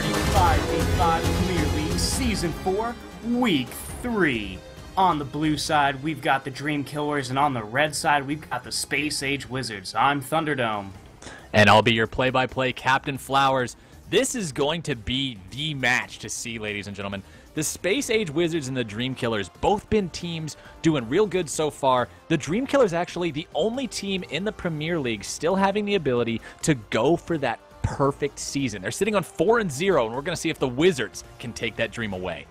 starting 5v5 Premier League Season 4, Week 3. On the blue side, we've got the Dream Killers, and on the red side, we've got the Space Age Wizards. I'm Thunderdome. And I'll be your play-by-play Captain Flowers. This is going to be the match to see, ladies and gentlemen. The Space Age Wizards and the Dream Killers, both been teams doing real good so far. The Dream Killers actually the only team in the Premier League still having the ability to go for that perfect season. They're sitting on 4-0, and we're going to see if the Wizards can take that dream away.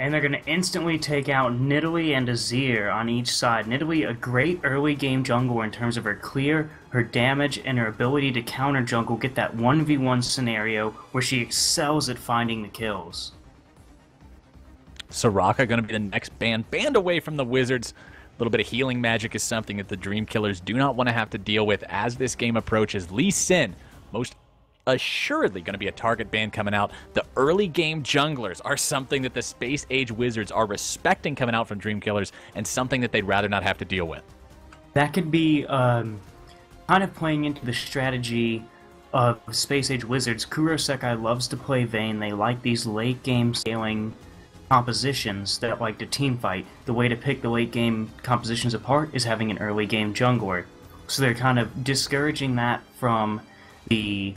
And they're going to instantly take out Nidalee and Azir on each side. Nidalee, a great early game jungler in terms of her clear, her damage, and her ability to counter jungle, get that 1v1 scenario where she excels at finding the kills. Soraka going to be the next banned away from the Wizards. A little bit of healing magic is something that the Dream Killers do not want to have to deal with as this game approaches. Lee Sin, most assuredly going to be a target ban coming out. The early game junglers are something that the Space Age Wizards are respecting coming out from Dream Killers, and something that they'd rather not have to deal with. That could be kind of playing into the strategy of Space Age Wizards. Kurosekai loves to play Vayne. They like these late game scaling compositions that like to team fight. The way to pick the late game compositions apart is having an early game jungler. So they're kind of discouraging that from the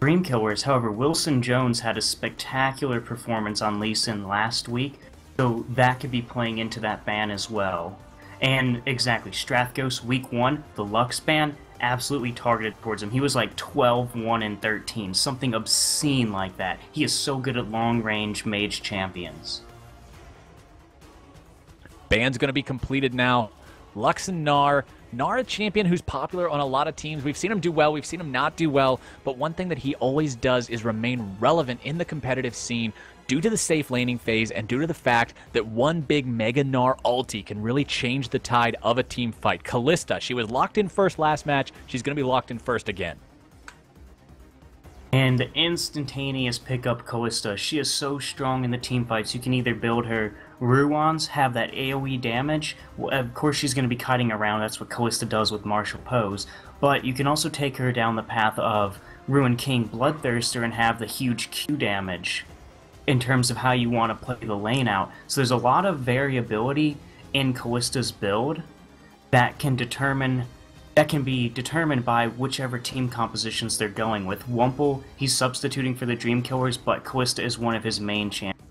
Dream Killers. However, Wilson Jones had a spectacular performance on Lee Sin last week, so that could be playing into that ban as well. And exactly, Strathghost week 1, the Lux ban, absolutely targeted towards him. He was like 12, 1, and 13, something obscene like that. He is so good at long-range mage champions. Ban's going to be completed now. Lux and Gnar, a champion who's popular on a lot of teams. We've seen him do well, we've seen him not do well, but one thing that he always does is remain relevant in the competitive scene due to the safe laning phase and due to the fact that one big Mega Gnar ulti can really change the tide of a team fight. Kalista, she was locked in first last match, she's going to be locked in first again. And the instantaneous pickup Kalista, she is so strong in the team fights. You can either build her Ruans, have that AoE damage. Well, of course she's going to be kiting around, that's what Kalista does with martial pose. But you can also take her down the path of Ruin King Bloodthirster and have the huge Q damage in terms of how you want to play the lane out. So there's a lot of variability in Kalista's build that can be determined by whichever team compositions they're going with. Wumple, he's substituting for the Dream Killers, but Kalista is one of his main champions.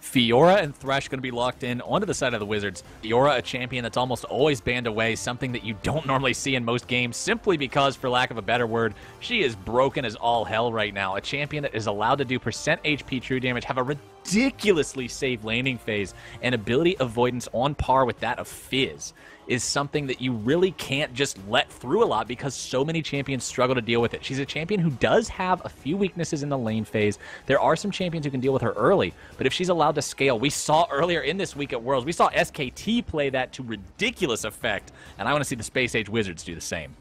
Fiora and Thresh going to be locked in onto the side of the Wizards. Fiora, a champion that's almost always banned away, something that you don't normally see in most games, simply because, for lack of a better word, she is broken as all hell right now. A champion that is allowed to do percent HP true damage, have a ridiculously safe laning phase, and ability avoidance on par with that of Fizz, is something that you really can't just let through a lot because so many champions struggle to deal with it. She's a champion who does have a few weaknesses in the lane phase. There are some champions who can deal with her early, but if she's allowed to scale, we saw earlier in this week at Worlds, we saw SKT play that to ridiculous effect, and I want to see the Space Age Wizards do the same.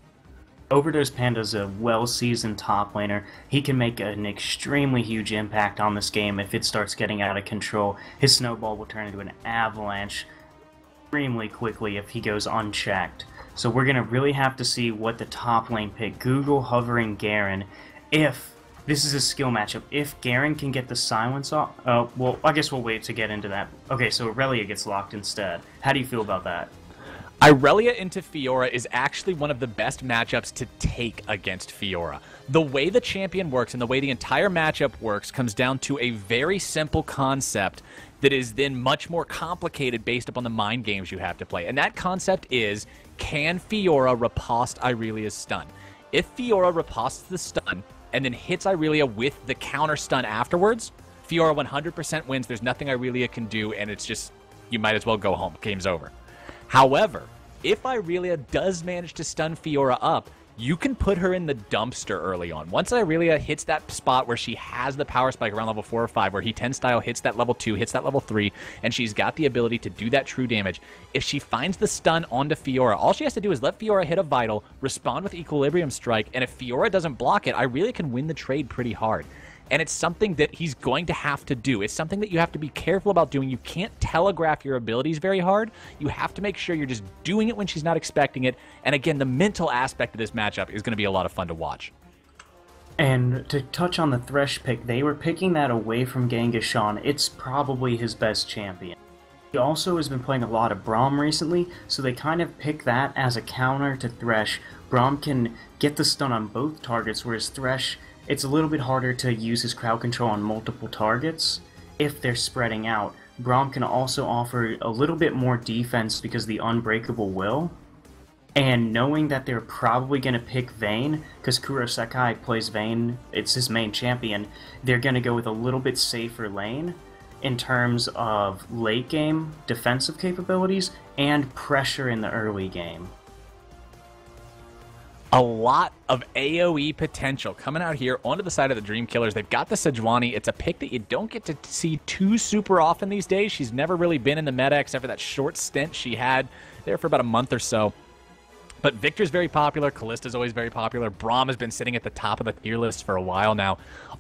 Overdose Panda's a well-seasoned top laner. He can make an extremely huge impact on this game if it starts getting out of control. His snowball will turn into an avalanche extremely quickly if he goes unchecked. So we're going to really have to see what the top lane pick, Google hovering Garen, if this is a skill matchup. If Garen can get the silence off, well, I guess we'll wait to get into that. Okay, so Aurelia gets locked instead. How do you feel about that? Aurelia into Fiora is actually one of the best matchups to take against Fiora. The way the champion works and the way the entire matchup works comes down to a very simple concept that is then much more complicated based upon the mind games you have to play. And that concept is, can Fiora riposte Aurelia's stun? If Fiora ripostes the stun and then hits Aurelia with the counter stun afterwards, Fiora 100% wins, there's nothing Aurelia can do, and it's just, you might as well go home, game's over. However, if Aurelia does manage to stun Fiora up, you can put her in the dumpster early on. Once Aurelia hits that spot where she has the power spike around level 4 or 5, where He10 style hits that level 2, hits that level 3, and she's got the ability to do that true damage, if she finds the stun onto Fiora, all she has to do is let Fiora hit a vital, respond with Equilibrium Strike, and if Fiora doesn't block it, Aurelia can win the trade pretty hard. And it's something that he's going to have to do. It's something that you have to be careful about doing. You can't telegraph your abilities very hard. You have to make sure you're just doing it when she's not expecting it. And again, the mental aspect of this matchup is going to be a lot of fun to watch. And to touch on the Thresh pick, they were picking that away from Genghis-Khan. It's probably his best champion. He also has been playing a lot of Braum recently, so they kind of pick that as a counter to Thresh. Braum can get the stun on both targets, whereas Thresh, it's a little bit harder to use his crowd control on multiple targets if they're spreading out. Braum can also offer a little bit more defense because of the Unbreakable Will. And knowing that they're probably going to pick Vayne, because Kurosekai plays Vayne, it's his main champion, they're going to go with a little bit safer lane in terms of late game defensive capabilities and pressure in the early game. A lot of AoE potential coming out here onto the side of the Dream Killers. They've got the Sejuani. It's a pick that you don't get to see too super often these days. She's never really been in the meta except for that short stint she had there for about a month or so. But Victor's very popular. Kallista's always very popular. Braum has been sitting at the top of the tier list for a while now.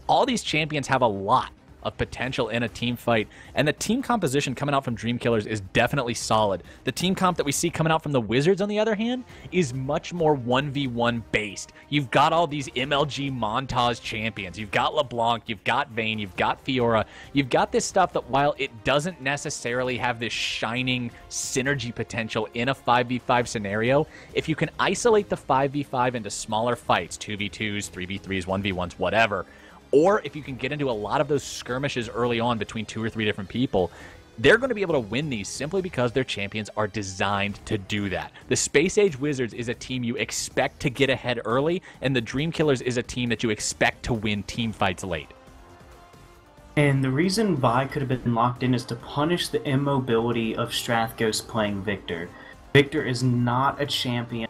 All these champions have a lot of potential in a team fight, and the team composition coming out from Dream Killers is definitely solid. The team comp that we see coming out from the Wizards, on the other hand, is much more 1v1 based. You've got all these MLG Montage champions. You've got LeBlanc, you've got Vayne, you've got Fiora. You've got this stuff that, while it doesn't necessarily have this shining synergy potential in a 5v5 scenario, if you can isolate the 5v5 into smaller fights, 2v2s, 3v3s, 1v1s, whatever, or if you can get into a lot of those skirmishes early on between 2 or 3 different people, they're going to be able to win these simply because their champions are designed to do that. The Space Age Wizards is a team you expect to get ahead early, and the Dream Killers is a team that you expect to win team fights late. And the reason Vi could have been locked in is to punish the immobility of Strathghost playing Victor. Victor is not a champion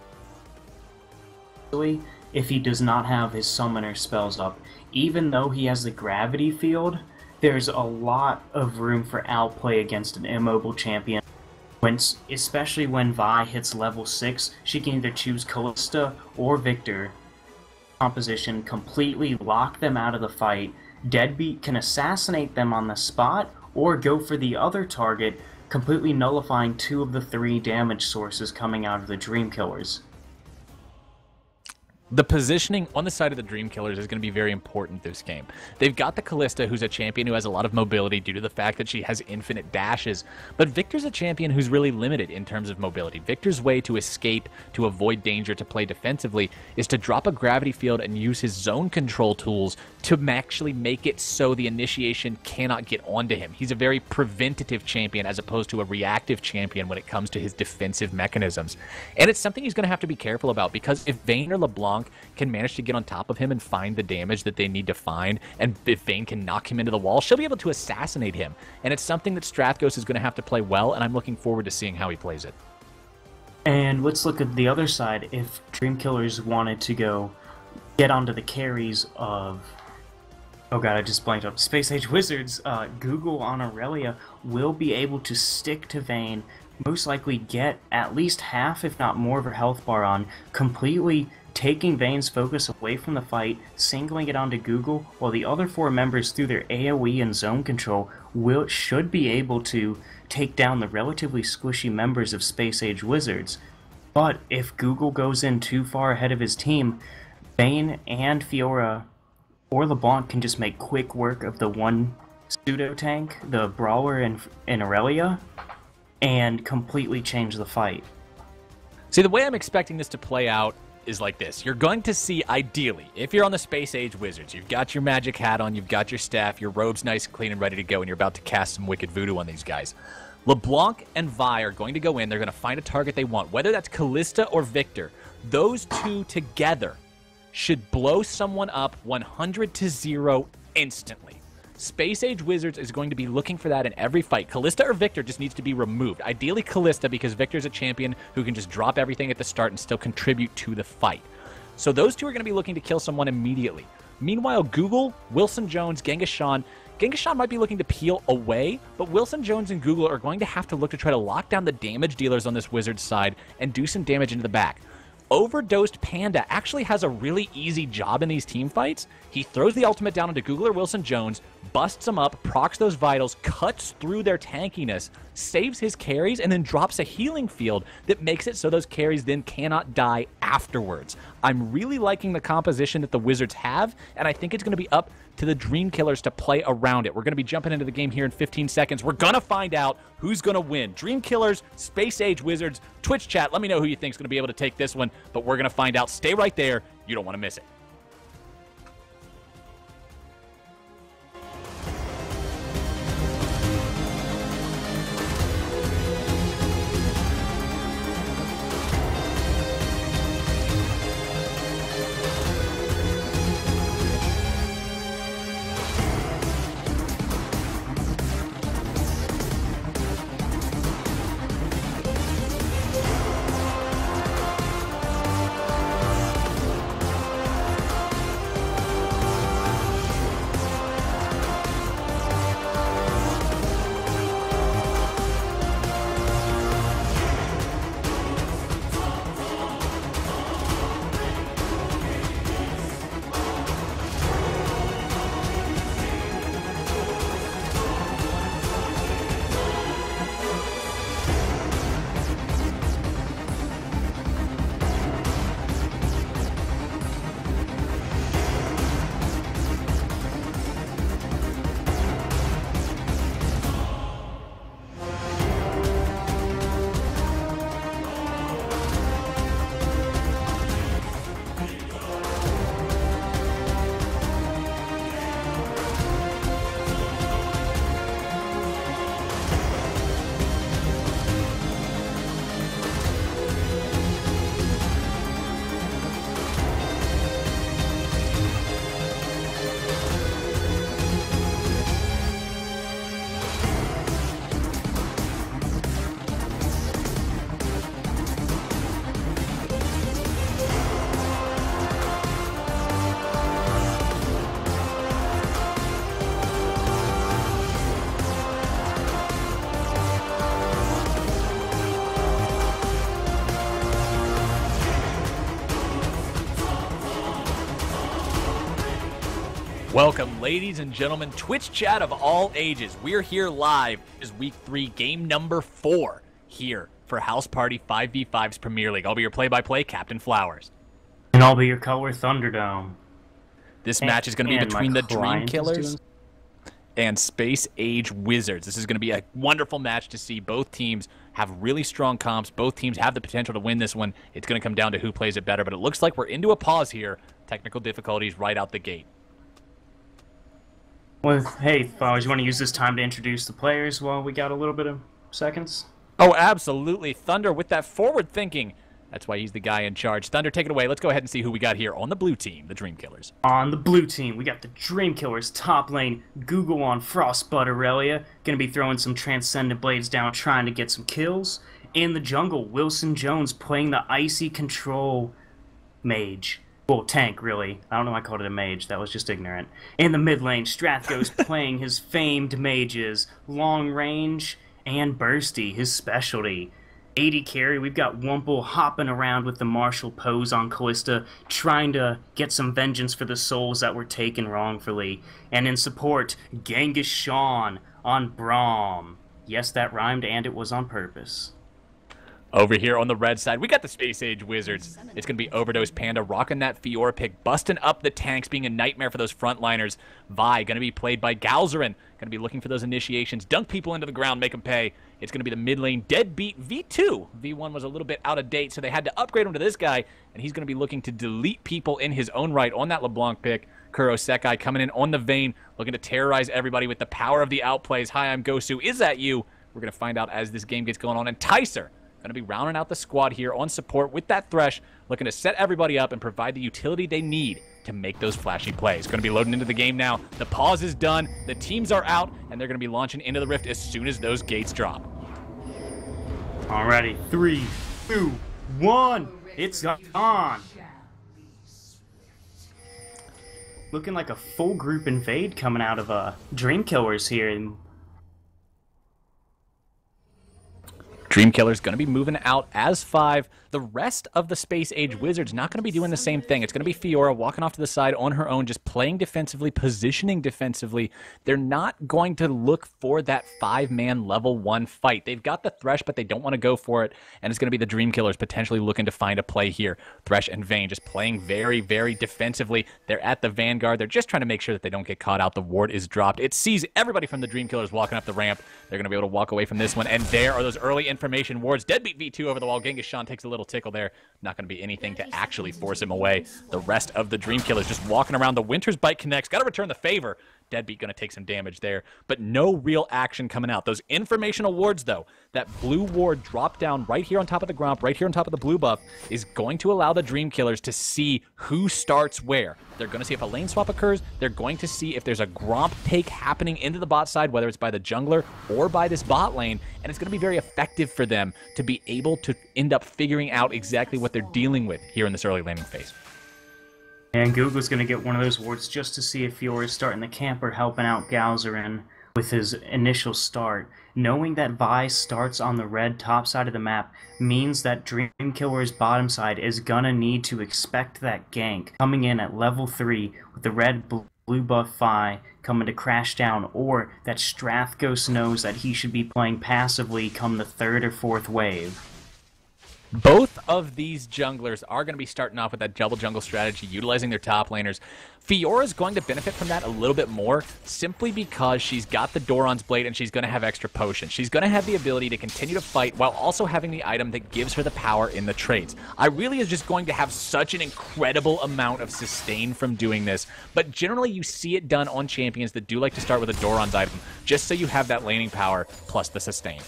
if he does not have his summoner spells up. Even though he has the gravity field, there's a lot of room for outplay against an immobile champion. Especially when Vi hits level 6, she can either choose Callista or Victor composition, completely lock them out of the fight. Deadbeat can assassinate them on the spot, or go for the other target, completely nullifying 2 of the 3 damage sources coming out of the Dream Killers. The positioning on the side of the Dream Killers is going to be very important this game. They've got the Callista, who's a champion who has a lot of mobility due to the fact that she has infinite dashes, but Victor's a champion who's really limited in terms of mobility. Victor's way to escape, to avoid danger, to play defensively, is to drop a gravity field and use his zone control tools to actually make it so the initiation cannot get onto him. He's a very preventative champion as opposed to a reactive champion when it comes to his defensive mechanisms. And it's something he's going to have to be careful about, because if Vayne or LeBlanc can manage to get on top of him and find the damage that they need to find, and if Vayne can knock him into the wall, she'll be able to assassinate him. And it's something that Strathghost is going to have to play well, and I'm looking forward to seeing how he plays it. And let's look at the other side. If Dream Killers wanted to go get onto the carries of... oh god, I just blanked up. Space Age Wizards, Google on Aurelia will be able to stick to Vayne, most likely get at least half, if not more, of her health bar on, completely taking Vayne's focus away from the fight, singling it onto Google, while the other 4 members, through their AoE and zone control, should be able to take down the relatively squishy members of Space Age Wizards. But if Google goes in too far ahead of his team, Vayne and Fiora or LeBlanc can just make quick work of the one pseudo-tank, the Brawler in Aurelia, and completely change the fight. See, the way I'm expecting this to play out is like this. You're going to see, ideally, if you're on the Space Age Wizards, you've got your magic hat on, you've got your staff, your robe's nice and clean and ready to go, and you're about to cast some wicked voodoo on these guys. LeBlanc and Vi are going to go in, they're going to find a target they want, whether that's Callista or Victor. Those 2 together should blow someone up 100-0 instantly. Space Age Wizards is going to be looking for that in every fight. Callista or Victor just needs to be removed. Ideally Callista, because Victor's a champion who can just drop everything at the start and still contribute to the fight. So those 2 are going to be looking to kill someone immediately. Meanwhile, Google, Wilson Jones, Genghis-Khan might be looking to peel away, but Wilson Jones and Google are going to have to look to try to lock down the damage dealers on this Wizards side and do some damage into the back. Overdosed Panda actually has a really easy job in these team fights. He throws the ultimate down into Googler Wilson Jones, busts them up, procs those vitals, cuts through their tankiness, saves his carries, and then drops a healing field that makes it so those carries then cannot die afterwards. I'm really liking the composition that the Wizards have, and I think it's going to be up to the Dream Killers to play around it. We're going to be jumping into the game here in 15 seconds. We're going to find out who's going to win. Dream Killers, Space Age Wizards, Twitch chat, let me know who you think is going to be able to take this one, but we're going to find out. Stay right there. You don't want to miss it. Welcome, ladies and gentlemen, Twitch chat of all ages. We're here live as Week 3, game number 4, here for House Party 5v5's Premier League. I'll be your play-by-play, Captain Flowers. And I'll be your color, Thunderdome. This match is going to be between the Dream Killers and Space Age Wizards. This is going to be a wonderful match to see. Both teams have really strong comps. Both teams have the potential to win this one. It's going to come down to who plays it better, but it looks like we're into a pause here. Technical difficulties right out the gate. Well, hey, Flowers, you want to use this time to introduce the players while we got a little bit of seconds? Oh, absolutely. Thunder with that forward thinking. That's why he's the guy in charge. Thunder, take it away. Let's go ahead and see who we got here on the blue team, the Dream Killers. On the blue team, we got the Dream Killers top lane, Google on Frostbutt Aurelia. Gonna be throwing some Transcendent Blades down, trying to get some kills. In the jungle, Wilson Jones playing the Icy Control Mage. Well, tank, really. I don't know why I called it a mage. That was just ignorant. In the mid lane, Strathgo's playing his famed mages, Long Range and Bursty, his specialty. AD carry, we've got Wumple hopping around with the martial pose on Callista, trying to get some vengeance for the souls that were taken wrongfully. And in support, Genghis Sean on Braum. Yes, that rhymed, and it was on purpose. Over here on the red side, we got the Space Age Wizards. It's going to be Overdose Panda rocking that Fiora pick, busting up the tanks, being a nightmare for those frontliners. Vi going to be played by Galzerin. Going to be looking for those initiations, dunk people into the ground, make them pay. It's going to be the mid lane Deadbeat V2. V1 was a little bit out of date, so they had to upgrade him to this guy, and he's going to be looking to delete people in his own right on that LeBlanc pick. Kurosekai coming in on the vein, looking to terrorize everybody with the power of the outplays. Hi, I'm Gosu. Is that you? We're going to find out as this game gets going on. And Tyser going to be rounding out the squad here on support with that Thresh, looking to set everybody up and provide the utility they need to make those flashy plays. Going to be loading into the game now. The pause is done. The teams are out, and they're going to be launching into the Rift as soon as those gates drop. Alrighty, 3, 2, 1. It's on. Looking like a full group invade coming out of Dream Killers here. Dreamkiller's going to be moving out as 5. The rest of the Space Age Wizards not going to be doing the same thing. It's going to be Fiora walking off to the side on her own, just playing defensively, positioning defensively. They're not going to look for that 5-man level 1 fight. They've got the Thresh, but they don't want to go for it, and it's going to be the Dreamkillers potentially looking to find a play here. Thresh and Vayne just playing very, very defensively. They're at the Vanguard. They're just trying to make sure that they don't get caught out. The ward is dropped. It sees everybody from the Dreamkillers walking up the ramp. They're going to be able to walk away from this one, and there are those early information wards. Deadbeat V2 over the wall. Genghis Khan takes a little tickle there. Not going to be anything to actually force him away. The rest of the Dreamkillers just walking around. The Winter's Bite connects. Got to return the favor. Deadbeat going to take some damage there, but no real action coming out. Those informational wards, though, that blue ward dropped down right here on top of the Gromp, right here on top of the blue buff, is going to allow the Dreamkillers to see who starts where. They're going to see if a lane swap occurs. They're going to see if there's a Gromp take happening into the bot side, whether it's by the jungler or by this bot lane, and it's going to be very effective for them to be able to end up figuring out exactly what they're dealing with here in this early laning phase. And Google's going to get one of those wards just to see if Fiora's starting the camp or helping out Galzerin with his initial start. Knowing that Vi starts on the red top side of the map means that Dreamkiller's bottom side is going to need to expect that gank coming in at level 3 with the red blue buff Vi coming to crash down, or that Strathghost knows that he should be playing passively come the 3rd or 4th wave. Both of these junglers are going to be starting off with that double jungle strategy, utilizing their top laners. Fiora's going to benefit from that a little bit more, simply because she's got the Doran's Blade and she's going to have extra potions. She's going to have the ability to continue to fight while also having the item that gives her the power in the trades. Irelia is just going to have such an incredible amount of sustain from doing this, but generally you see it done on champions that do like to start with a Doran's item, just so you have that laning power plus the sustain.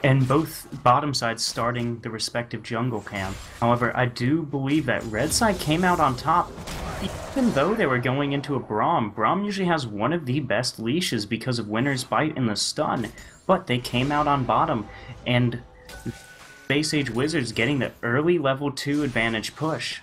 And both bottom sides starting the respective jungle camp. However, I do believe that red side came out on top, even though they were going into a Braum. Braum usually has one of the best leashes because of Winter's Bite and the stun, but they came out on bottom, and Space Age Wizards getting the early level 2 advantage push.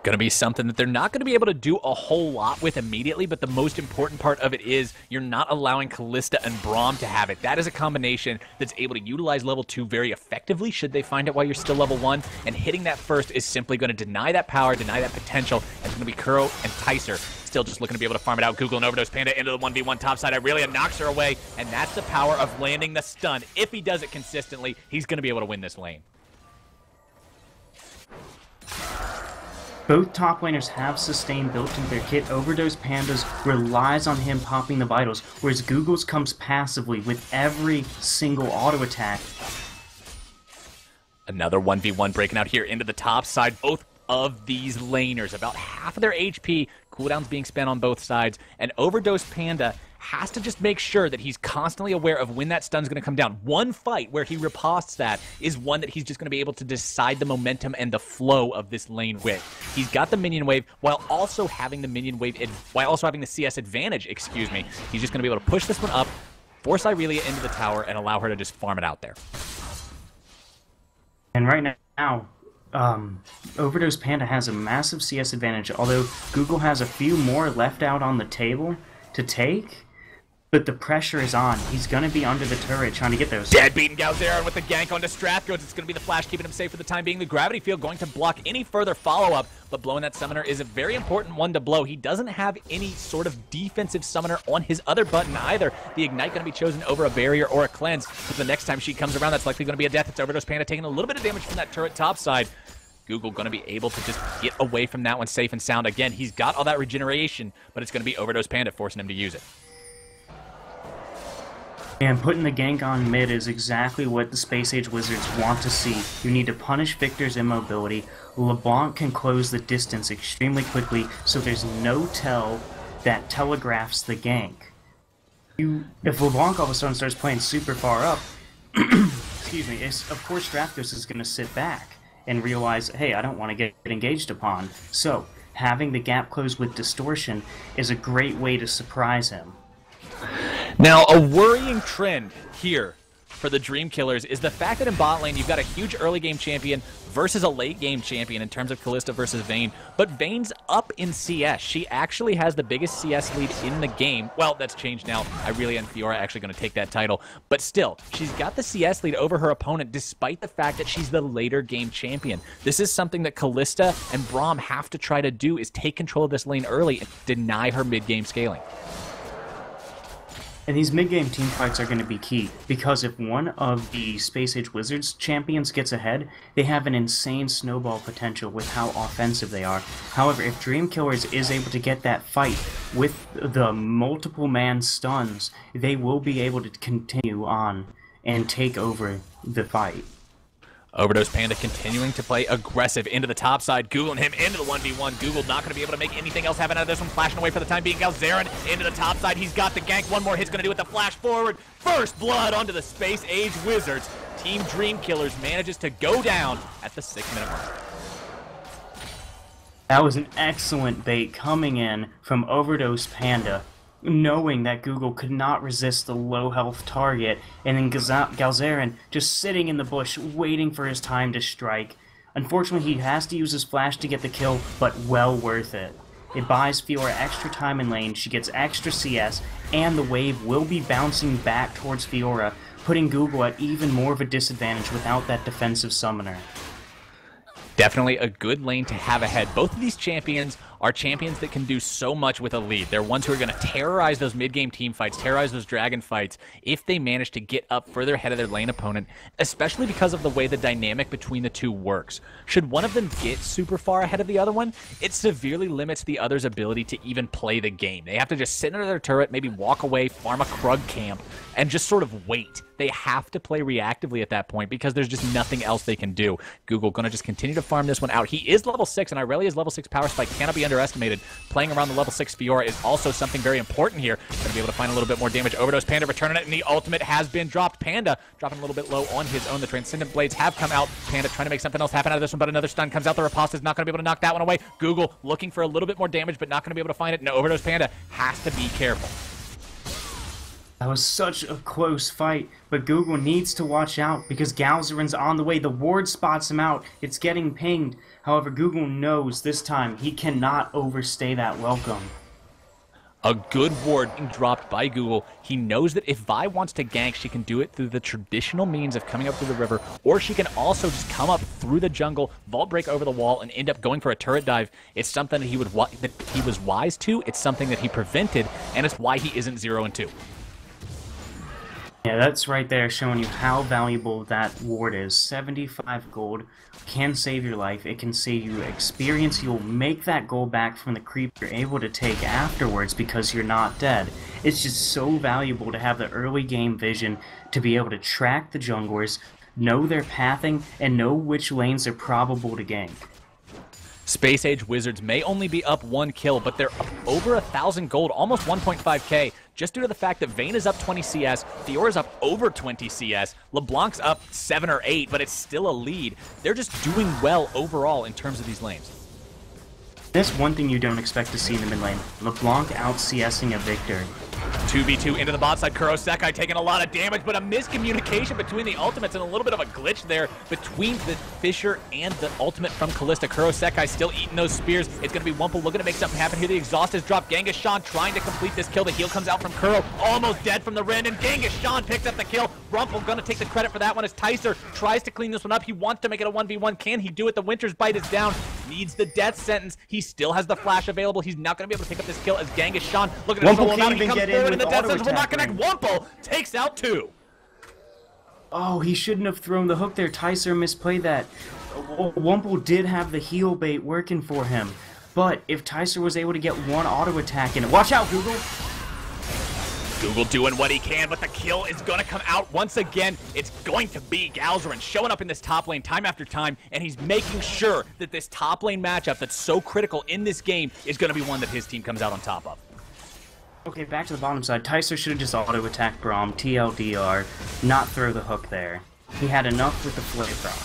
Going to be something that they're not going to be able to do a whole lot with immediately, but the most important part of it is you're not allowing Kalista and Braum to have it. That is a combination that's able to utilize level 2 very effectively should they find it while you're still level 1, and hitting that first is simply going to deny that power, deny that potential, and it's going to be Kuro and Tyser still just looking to be able to farm it out. Google and Overdose Panda into the 1v1 topside. Irelia knocks her away, and that's the power of landing the stun. If he does it consistently, he's going to be able to win this lane. Both top laners have sustain built into their kit. Overdose Pandas relies on him popping the vitals, whereas Google's comes passively with every single auto attack. Another 1v1 breaking out here into the top side. Both of these laners, about half of their HP, cooldowns being spent on both sides, and Overdose Panda has to just make sure that he's constantly aware of when that stun's going to come down. One fight where he riposts that is one that he's just going to be able to decide the momentum and the flow of this lane with. He's got the minion wave while also having the minion wave, while also having the CS advantage, excuse me. He's just going to be able to push this one up, force Irelia into the tower, and allow her to just farm it out there. And right now, Overdose Panda has a massive CS advantage, although Google has a few more left out on the table to take. But the pressure is on. He's going to be under the turret trying to get those. Deadbeat Galzerin with the gank onto Strathghost. It's going to be the flash keeping him safe for the time being. The gravity field going to block any further follow-up, but blowing that summoner is a very important one to blow. He doesn't have any sort of defensive summoner on his other button either. The Ignite going to be chosen over a barrier or a cleanse, but the next time she comes around, that's likely going to be a death. It's Overdose Panda taking a little bit of damage from that turret topside. Google going to be able to just get away from that one safe and sound. Again, he's got all that regeneration, but it's going to be Overdose Panda forcing him to use it. And putting the gank on mid is exactly what the Space Age Wizards want to see. You need to punish Victor's immobility. LeBlanc can close the distance extremely quickly, so there's no tell that telegraphs the gank. If LeBlanc all of a sudden starts playing super far up, excuse me, of course Strathghost is going to sit back and realize, hey, I don't want to get engaged upon. So, having the gap closed with Distortion is a great way to surprise him. Now, a worrying trend here for the Dream Killers is the fact that in bot lane you've got a huge early game champion versus a late game champion in terms of Kalista versus Vayne, but Vayne's up in CS. She actually has the biggest CS lead in the game. Well, that's changed now. Irelia and Fiora are actually going to take that title, but still, she's got the CS lead over her opponent despite the fact that she's the later game champion. This is something that Kalista and Braum have to try to do, is take control of this lane early and deny her mid-game scaling. And these mid-game teamfights are going to be key, because if one of the Space Age Wizards champions gets ahead, they have an insane snowball potential with how offensive they are. However, if Dream Killers is able to get that fight with the multiple man stuns, they will be able to continue on and take over the fight. Overdose Panda continuing to play aggressive into the top side, Googling him into the 1v1. Google not going to be able to make anything else happen out of this one. Flashing away for the time being. Galzeran into the top side. He's got the gank. One more hit's going to do with the flash forward. First blood onto the Space Age Wizards. Team Dream Killers manages to go down at the 6-minute mark. That was an excellent bait coming in from Overdose Panda, knowing that Google could not resist the low health target, and then Galzeran just sitting in the bush waiting for his time to strike. Unfortunately, he has to use his flash to get the kill, but well worth it. It buys Fiora extra time in lane, she gets extra CS, and the wave will be bouncing back towards Fiora, putting Google at even more of a disadvantage without that defensive summoner. Definitely a good lane to have ahead. Both of these champions are champions that can do so much with a lead. They're ones who are going to terrorize those mid-game team fights, terrorize those dragon fights, if they manage to get up further ahead of their lane opponent, especially because of the way the dynamic between the two works. Should one of them get super far ahead of the other one, it severely limits the other's ability to even play the game. They have to just sit under their turret, maybe walk away, farm a Krug camp, and just sort of wait. They have to play reactively at that point because there's just nothing else they can do. Google going to just continue to farm this one out. He is level 6, and Irelia's level 6 power spike cannot be underestimated. Playing around the level 6 Fiora is also something very important here. Going to be able to find a little bit more damage. Overdose Panda returning it, and the ultimate has been dropped. Panda dropping a little bit low on his own. The Transcendent Blades have come out. Panda trying to make something else happen out of this one, but another stun comes out. The Riposte is not going to be able to knock that one away. Google looking for a little bit more damage, but not going to be able to find it. And Overdose Panda has to be careful. That was such a close fight, but Google needs to watch out because Galzeran's on the way. The ward spots him out. It's getting pinged. However, Google knows this time he cannot overstay that welcome. A good ward being dropped by Google. He knows that if Vi wants to gank, she can do it through the traditional means of coming up through the river, or she can also just come up through the jungle, vault break over the wall, and end up going for a turret dive. It's something that he was wise to. It's something that he prevented, and it's why he isn't 0-2. Yeah, that's right there showing you how valuable that ward is. 75 gold can save your life. It can save you experience. You'll make that gold back from the creep you're able to take afterwards because you're not dead. It's just so valuable to have the early game vision to be able to track the junglers, know their pathing, and know which lanes are probable to gank. Space Age Wizards may only be up 1 kill, but they're up over 1,000 gold, almost 1.5k, just due to the fact that Vayne is up 20 CS, Fiora's up over 20 CS, LeBlanc's up 7 or 8, but it's still a lead. They're just doing well overall in terms of these lanes. That's one thing you don't expect to see in the mid lane. LeBlanc out-CSing a Victor. 2v2 into the bot side. Kurosekai taking a lot of damage, but a miscommunication between the ultimates and a little bit of a glitch there between the Fisher and the ultimate from Kalista. Kurosekai still eating those spears. It's going to be Wumple looking to make something happen here. The exhaust is dropped. Genghis-Shan trying to complete this kill. The heal comes out from Kuro. Almost dead from the Ren, and Genghis-Shan picks up the kill. Rumpel going to take the credit for that one as Tyser tries to clean this one up. He wants to make it a 1v1. Can he do it? The Winter's Bite is down. Needs the death sentence. He still has the flash available. He's not going to be able to pick up this kill as Genghis-Shan looking to solo him out. He comes forward and the death sentence will not connect. Wumple takes out 2. Oh, he shouldn't have thrown the hook there. Tyser misplayed that. Wumple did have the heal bait working for him. But if Tyser was able to get one auto attack in it... Watch out, Google! Google doing what he can, but the kill is going to come out once again. It's going to be Galzeran showing up in this top lane time after time, and he's making sure that this top lane matchup that's so critical in this game is going to be one that his team comes out on top of. Okay, back to the bottom side. Tyser should have just auto-attacked Braum, TLDR, not throw the hook there. He had enough with the flare proc.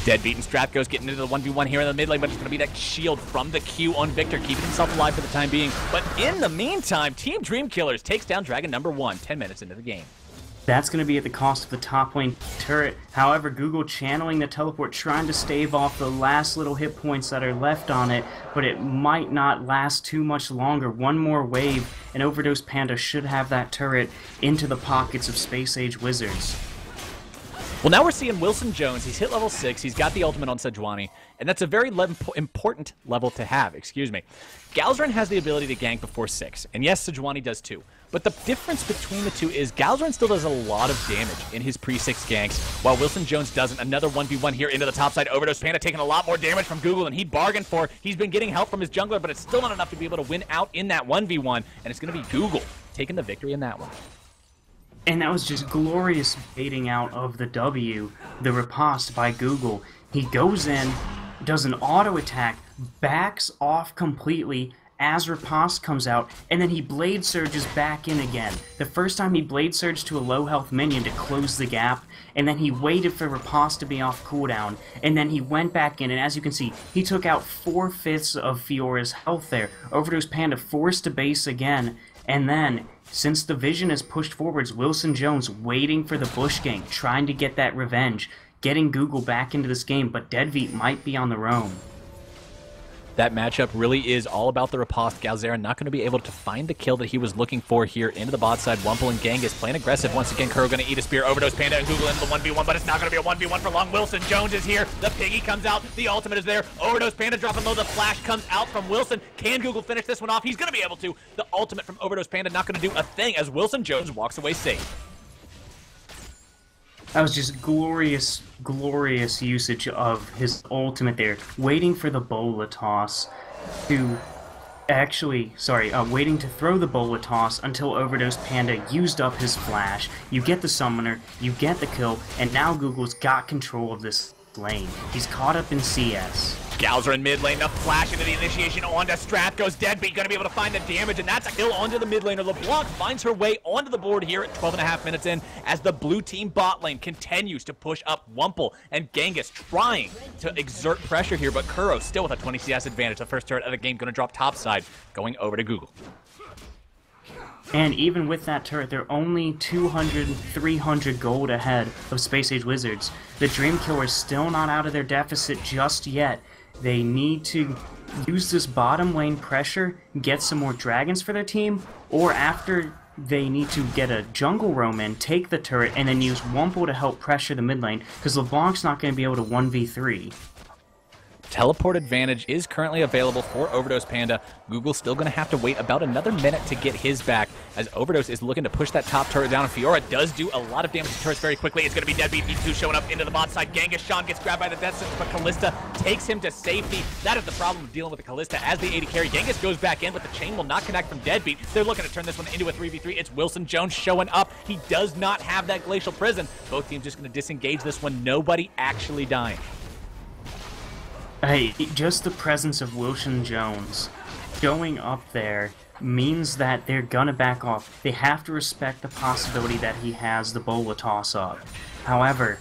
Deadbeat and Strathgo's getting into the 1v1 here in the mid lane, but it's going to be that shield from the Q on Victor, keeping himself alive for the time being. But in the meantime, Team Dream Killers takes down Dragon number 1, 10 minutes into the game. That's going to be at the cost of the top lane turret. However, Google channeling the teleport, trying to stave off the last little hit points that are left on it, but it might not last too much longer. One more wave, and Overdose Panda should have that turret into the pockets of Space Age Wizards. Well, now we're seeing Wilson Jones. He's hit level 6. He's got the ultimate on Sejuani, and that's a very important level to have, excuse me. Galzarin has the ability to gank before 6, and yes, Sejuani does too. But the difference between the two is Galzarin still does a lot of damage in his pre-6 ganks, while Wilson Jones doesn't. Another 1v1 here into the top side. Overdose Panda taking a lot more damage from Google than he bargained for. He's been getting help from his jungler, but it's still not enough to be able to win out in that 1v1, and it's going to be Google taking the victory in that one. And that was just glorious baiting out of the W, the riposte by Google. He goes in, does an auto attack, backs off completely as riposte comes out, and then he blade surges back in again. The first time he blade surged to a low health minion to close the gap, and then he waited for riposte to be off cooldown, and then he went back in, and as you can see, he took out 4/5 of Fiora's health there. Overdose Panda forced to base again, and then since the vision is pushed forwards, Wilson Jones waiting for the bush gank, trying to get that revenge, getting Google back into this game, but Deadbeat might be on the roam. That matchup really is all about the riposte. Galzarin not going to be able to find the kill that he was looking for here into the bot side. Wumple and Genghis playing aggressive. Once again, Kuro going to eat a spear. Overdose Panda and Google into the 1v1, but it's not going to be a 1v1 for long. Wilson Jones is here. The piggy comes out. The ultimate is there. Overdose Panda dropping low. The flash comes out from Wilson. Can Google finish this one off? He's going to be able to. The ultimate from Overdose Panda not going to do a thing as Wilson Jones walks away safe. That was just glorious, glorious usage of his ultimate there. Waiting for the bola toss to waiting to throw the bola toss until Overdose Panda used up his flash. You get the summoner, you get the kill, and now Google's got control of this lane. He's caught up in CS. Galzarin mid lane, the flash into the initiation onto Strath goes Deadbeat, going to be able to find the damage, and that's a kill onto the mid laner. LeBlanc finds her way onto the board here at 12.5 minutes in as the blue team bot lane continues to push up. Wumple and Genghis trying to exert pressure here, but Kuro still with a 20 CS advantage. The first turret of the game going to drop topside, going over to Google. And even with that turret, they're only 200, 300 gold ahead of Space Age Wizards. The Dreamkiller's still not out of their deficit just yet. They need to use this bottom lane pressure, get some more dragons for their team, or after they need to get a jungle roam in, take the turret, and then use Wumple to help pressure the mid lane, because LeBlanc's not going to be able to 1v3. Teleport advantage is currently available for Overdose Panda. Google's still going to have to wait about another minute to get his back as Overdose is looking to push that top turret down. And Fiora does do a lot of damage to turrets very quickly. It's going to be Deadbeat V2 showing up into the bot side. Genghis Sean gets grabbed by the death sentence, but Kalista takes him to safety. That is the problem of dealing with the Kalista as the AD carry. Genghis goes back in, but the chain will not connect from Deadbeat. They're looking to turn this one into a 3v3. It's Wilson Jones showing up. He does not have that Glacial Prison. Both teams just going to disengage this one. Nobody actually dying. Hey, just the presence of Wilson Jones going up there means that they're gonna back off. They have to respect the possibility that he has the bola toss up. However,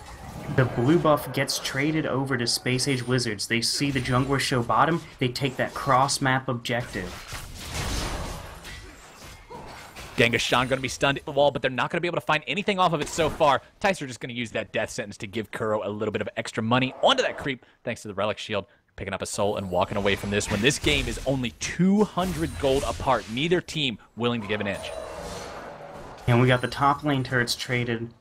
the blue buff gets traded over to Space Age Wizards. They see the jungler show bottom, they take that cross-map objective. Genghis Sean going to be stunned at the wall, but they're not going to be able to find anything off of it so far. Tyser just going to use that death sentence to give Kuro a little bit of extra money onto that creep, thanks to the Relic Shield. Picking up a soul and walking away from this one. This game is only 200 gold apart. Neither team willing to give an inch. And we got the top lane turrets traded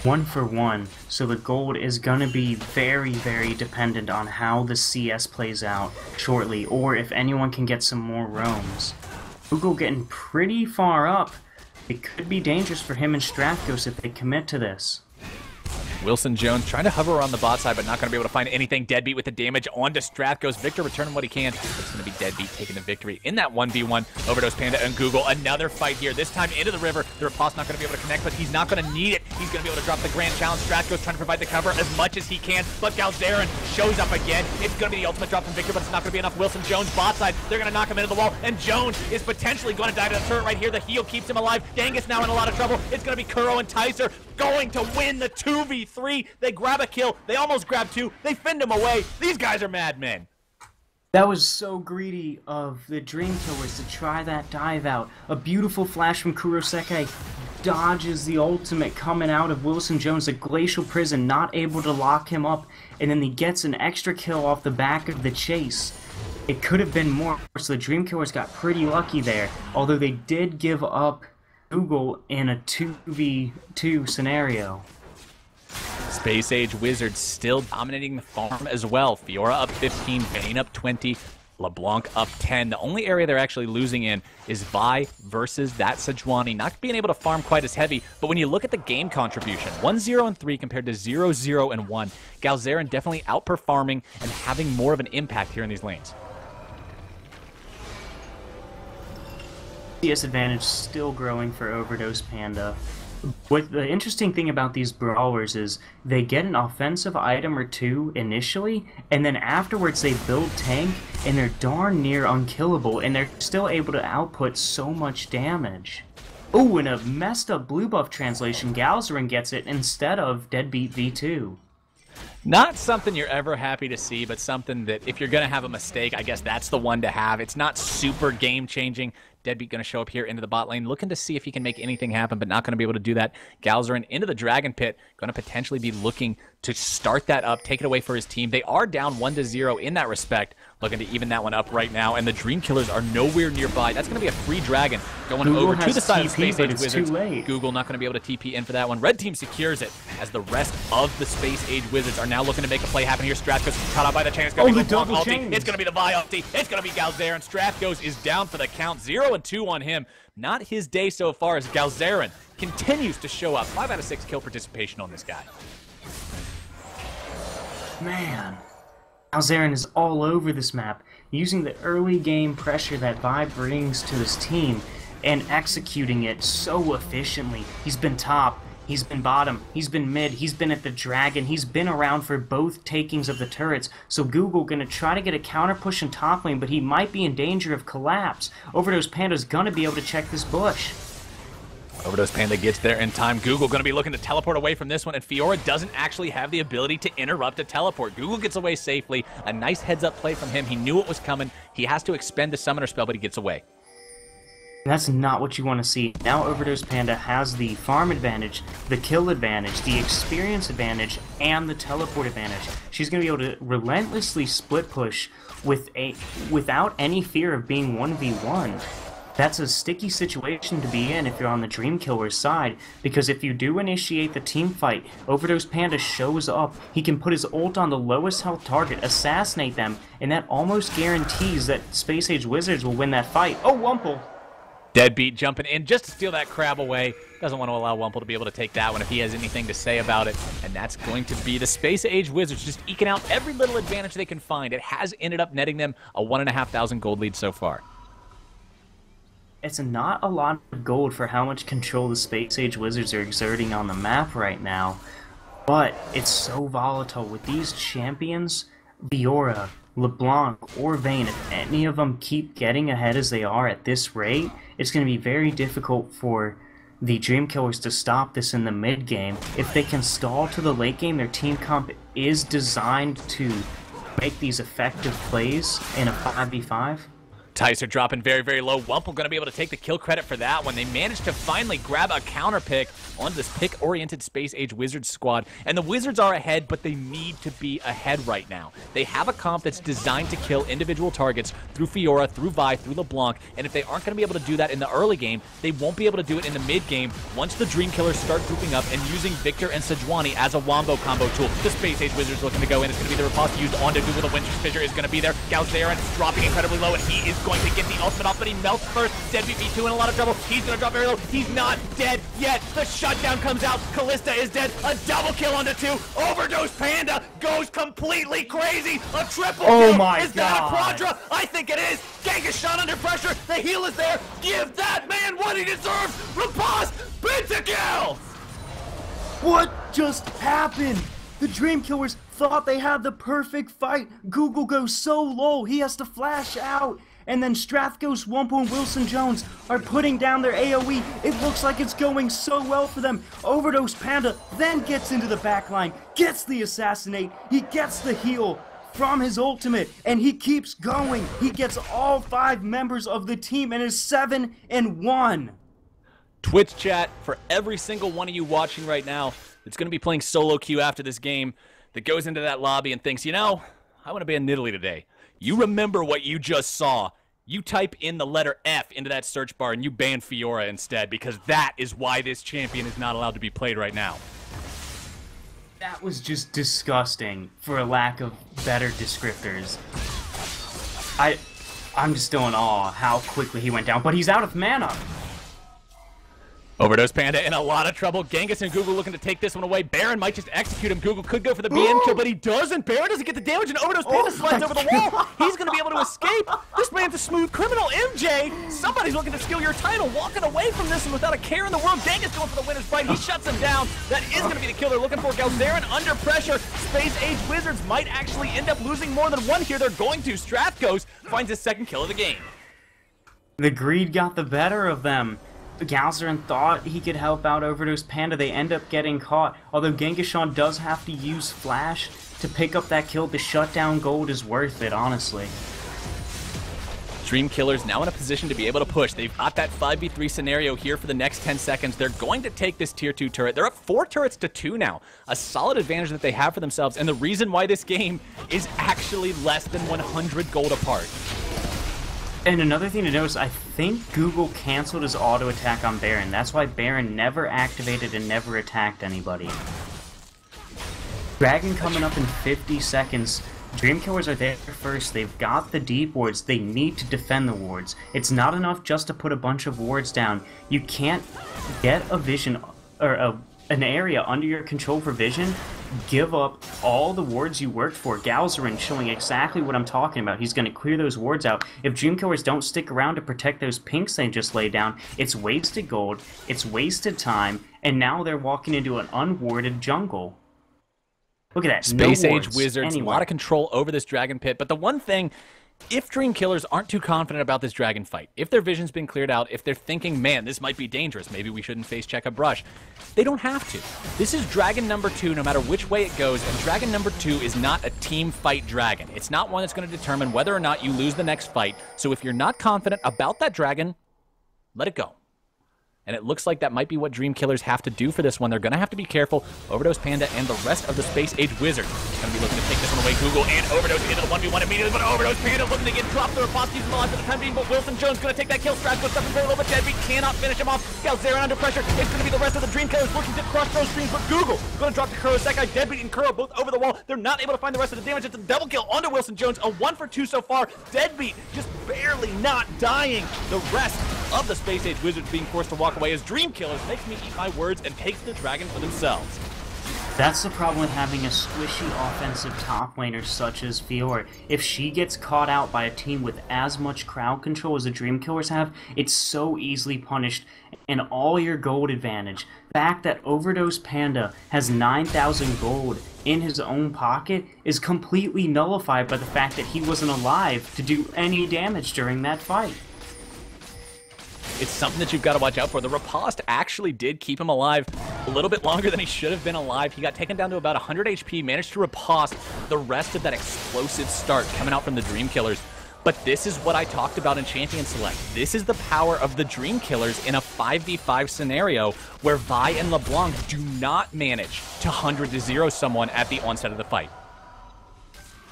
1 for 1, so the gold is going to be very, very dependent on how the CS plays out shortly, or if anyone can get some more roams. Google getting pretty far up. It could be dangerous for him and Strathghost if they commit to this. Wilson Jones trying to hover around the bot side, but not going to be able to find anything. Deadbeat with the damage onto Strathghost. Victor returning what he can. It's going to be Deadbeat taking the victory in that 1v1. Overdose Panda and Google. Another fight here. This time into the river. The riposte not going to be able to connect, but he's not going to need it. He's going to be able to drop the grand challenge. Strathghost trying to provide the cover as much as he can, but Galzarin shows up again. It's going to be the ultimate drop from Victor, but it's not going to be enough. Wilson Jones bot side. They're going to knock him into the wall, and Jones is potentially going to die to the turret right here. The heal keeps him alive. Genghis now in a lot of trouble. It's going to be Kuro and Tyser going to win the 2v3. They grab a kill. They almost grab 2. They fend him away. These guys are madmen. That was so greedy of the Dreamkillers to try that dive out. A beautiful flash from Kurosekai dodges the ultimate coming out of Wilson Jones, the Glacial Prison, not able to lock him up, and then he gets an extra kill off the back of the chase. It could have been more, so the Dream Killers got pretty lucky there, although they did give up Google in a 2v2 scenario. Space Age Wizards still dominating the farm as well. Fiora up 15, Vayne up 20, LeBlanc up 10. The only area they're actually losing in is Vi versus that Sejuani. Not being able to farm quite as heavy, but when you look at the game contribution, 1-0 and 3 compared to 0-0 and 1, Galzeren definitely outperforming and having more of an impact here in these lanes. CS advantage still growing for Overdose Panda. What the interesting thing about these brawlers is they get an offensive item or two initially, and then afterwards they build tank, and they're darn near unkillable, and they're still able to output so much damage. Oh, and a messed up blue buff translation, Galzeren gets it instead of Deadbeat V2. Not something you're ever happy to see, but something that if you're going to have a mistake, I guess that's the one to have. It's not super game-changing. Deadbeat going to show up here into the bot lane, looking to see if he can make anything happen, but not going to be able to do that. Galzeren into the Dragon Pit, going to potentially be looking to start that up, take it away for his team. They are down 1-0 in that respect, looking to even that one up right now, and the Dream Killers are nowhere nearby. That's going to be a free Dragon going Google over to the side of Space Age Wizards. Too late. Google not going to be able to TP in for that one. Red Team secures it, as the rest of the Space Age Wizards are now looking to make a play happen here. Strathghost caught out by the chain. It's going to be LeBlanc ulti. It's going to be the Vi ulti. It's going to be Galzeren. Strathghost is down for the count. 0-2 on him. Not his day so far as Galzeren continues to show up. 5 out of 6 kill participation on this guy. Man, Galzeren is all over this map, using the early game pressure that Vi brings to his team and executing it so efficiently. He's been top, he's been bottom, he's been mid, he's been at the Dragon, he's been around for both takings of the turrets, so Google gonna try to get a counter push in top lane, but he might be in danger of collapse. Overdose Panda's gonna be able to check this bush. Overdose Panda gets there in time. Google going to be looking to teleport away from this one, and Fiora doesn't actually have the ability to interrupt a teleport. Google gets away safely. A nice heads-up play from him. He knew it was coming. He has to expend the summoner spell, but he gets away. That's not what you want to see. Now Overdose Panda has the farm advantage, the kill advantage, the experience advantage, and the teleport advantage. She's going to be able to relentlessly split push without any fear of being 1v1. That's a sticky situation to be in if you're on the Dream Killer's side, because if you do initiate the team fight, Overdose Panda shows up, he can put his ult on the lowest health target, assassinate them, and that almost guarantees that Space Age Wizards will win that fight. Oh, Wumple! Deadbeat jumping in just to steal that crab away. Doesn't want to allow Wumple to be able to take that one if he has anything to say about it. And that's going to be the Space Age Wizards just eking out every little advantage they can find. It has ended up netting them a 1,500 gold lead so far. It's not a lot of gold for how much control the Space Age Wizards are exerting on the map right now, but it's so volatile. With these champions, Fiora, LeBlanc, or Vayne, if any of them keep getting ahead as they are at this rate, it's going to be very difficult for the Dream Killers to stop this in the mid game. If they can stall to the late game, their team comp is designed to make these effective plays in a 5v5. Ticer dropping very, very low. Wumple going to be able to take the kill credit for that one. They managed to finally grab a counter pick onto this pick-oriented Space Age Wizards squad. And the Wizards are ahead, but they need to be ahead right now. They have a comp that's designed to kill individual targets through Fiora, through Vi, through LeBlanc. And if they aren't going to be able to do that in the early game, they won't be able to do it in the mid game once the Dream Killers start grouping up and using Victor and Sejuani as a wombo combo tool. The Space Age Wizards looking to go in. It's going to be the riposte used onto Google. The Winter's Fissure is going to be there. Galzeren dropping incredibly low, and he is going to get the ultimate off, but he melts first. Deadbeat V2 in a lot of trouble. He's going to drop very low. He's not dead yet. The shutdown comes out. Callista is dead. A double kill onto 2. Overdose Panda goes completely crazy. A triple kill. My is God. That a quadra? I think it is. Genghis shot under pressure. The heal is there. Give that man what he deserves. Riposte. Pentakill. What just happened? The Dream Killers thought they had the perfect fight. Google goes so low, he has to flash out. And then Strathghost, Wumple, and Wilson Jones are putting down their AoE. It looks like it's going so well for them. Overdose Panda then gets into the backline, gets the assassinate, he gets the heal from his ultimate, and he keeps going. He gets all 5 members of the team and is 7-1. Twitch chat, for every single one of you watching right now that's going to be playing solo queue after this game, that goes into that lobby and thinks, you know, I want to ban Nidalee today. You remember what you just saw. You type in the letter F into that search bar and you ban Fiora instead, because that is why this champion is not allowed to be played right now. That was just disgusting, for a lack of better descriptors. I'm just still in awe how quickly he went down, but he's out of mana. Overdose Panda in a lot of trouble. Genghis and Google looking to take this one away. Baron might just execute him. Google could go for the BM kill, but he doesn't. Baron doesn't get the damage, and Overdose Panda slides over the wall. He's going to be able to escape. This man's a smooth criminal. MJ, somebody's looking to steal your title, walking away from this one without a care in the world. Genghis going for the winner's fight. He shuts him down. That is going to be the kill they're looking for. Galzaren under pressure. Space Age Wizards might actually end up losing more than one here. They're going to. Strathghost finds his second kill of the game. The greed got the better of them. Galzaren thought he could help out Overdose Panda. They end up getting caught. Although Genghis does have to use Flash to pick up that kill, the shutdown gold is worth it, honestly. Dream Killers now in a position to be able to push. They've got that 5v3 scenario here for the next 10 seconds. They're going to take this tier 2 turret. They're up 4 turrets to 2 now. A solid advantage that they have for themselves, and the reason why this game is actually less than 100 gold apart. And another thing to notice, I think Google canceled his auto attack on Baron. That's why Baron never activated and never attacked anybody. Dragon coming up in 50 seconds. Dreamkillers are there first. They've got the deep wards. They need to defend the wards. It's not enough just to put a bunch of wards down. You can't get a vision or an area under your control for vision, give up all the wards you worked for. Galzaren showing exactly what I'm talking about. He's going to clear those wards out. If Dreamkillers don't stick around to protect those pinks they just laid down, it's wasted gold, it's wasted time, and now they're walking into an unwarded jungle. Look at that. Space No Age wards Wizards, anywhere. a lot of control over this dragon pit, but the one thing, if Dream Killers aren't too confident about this dragon fight, if their vision's been cleared out, if they're thinking, man, this might be dangerous, maybe we shouldn't face check a brush, they don't have to. This is dragon number 2, no matter which way it goes, and dragon number 2 is not a team fight dragon. It's not one that's going to determine whether or not you lose the next fight, so if you're not confident about that dragon, let it go. And it looks like that might be what Dream Killers have to do for this one. They're going to have to be careful. Overdose Panda and the rest of the Space Age Wizards going to be looking to take this one away. Google and Overdose into the 1v1 immediately, but Overdose Panda looking to get dropped. The riposte using the life for the time being, but Wilson Jones going to take that kill. Strathghost up and very low, but Deadbeat cannot finish him off. Galzaren under pressure. It's going to be the rest of the Dream Killers looking to cross those streams, but Google going to drop to Kuro Sekai. Deadbeat and Kuro both over the wall. They're not able to find the rest of the damage. It's a double kill onto Wilson Jones. A 1 for 2 so far. Deadbeat just barely not dying. The rest of the Space Age Wizards being forced to walk away as Dream Killers makes me eat my words and takes the dragon for themselves. That's the problem with having a squishy offensive top laner such as Fiora. If she gets caught out by a team with as much crowd control as the Dreamkillers have, it's so easily punished, and all your gold advantage. The fact that Overdose Panda has 9,000 gold in his own pocket is completely nullified by the fact that he wasn't alive to do any damage during that fight. It's something that you've got to watch out for. The riposte actually did keep him alive a little bit longer than he should have been alive. He got taken down to about 100 HP, managed to riposte the rest of that explosive start coming out from the Dream Killers. But this is what I talked about in Champion Select. This is the power of the Dream Killers in a 5v5 scenario where Vi and LeBlanc do not manage to 100-0 someone at the onset of the fight.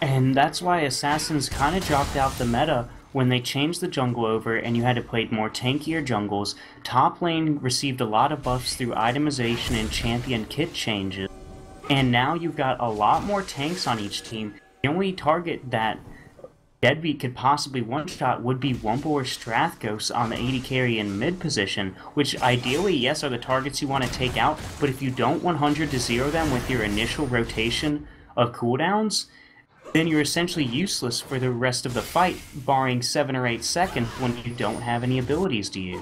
And that's why Assassins kind of dropped out the meta when they changed the jungle over and you had to play more tankier jungles. Top lane received a lot of buffs through itemization and champion kit changes. And now you've got a lot more tanks on each team. The only target that Deadbeat could possibly one-shot would be Wumpo or Strathghost on the AD carry in mid position, which ideally, yes, are the targets you want to take out, but if you don't 100-0 them with your initial rotation of cooldowns, then you're essentially useless for the rest of the fight, barring 7 or 8 seconds when you don't have any abilities to use.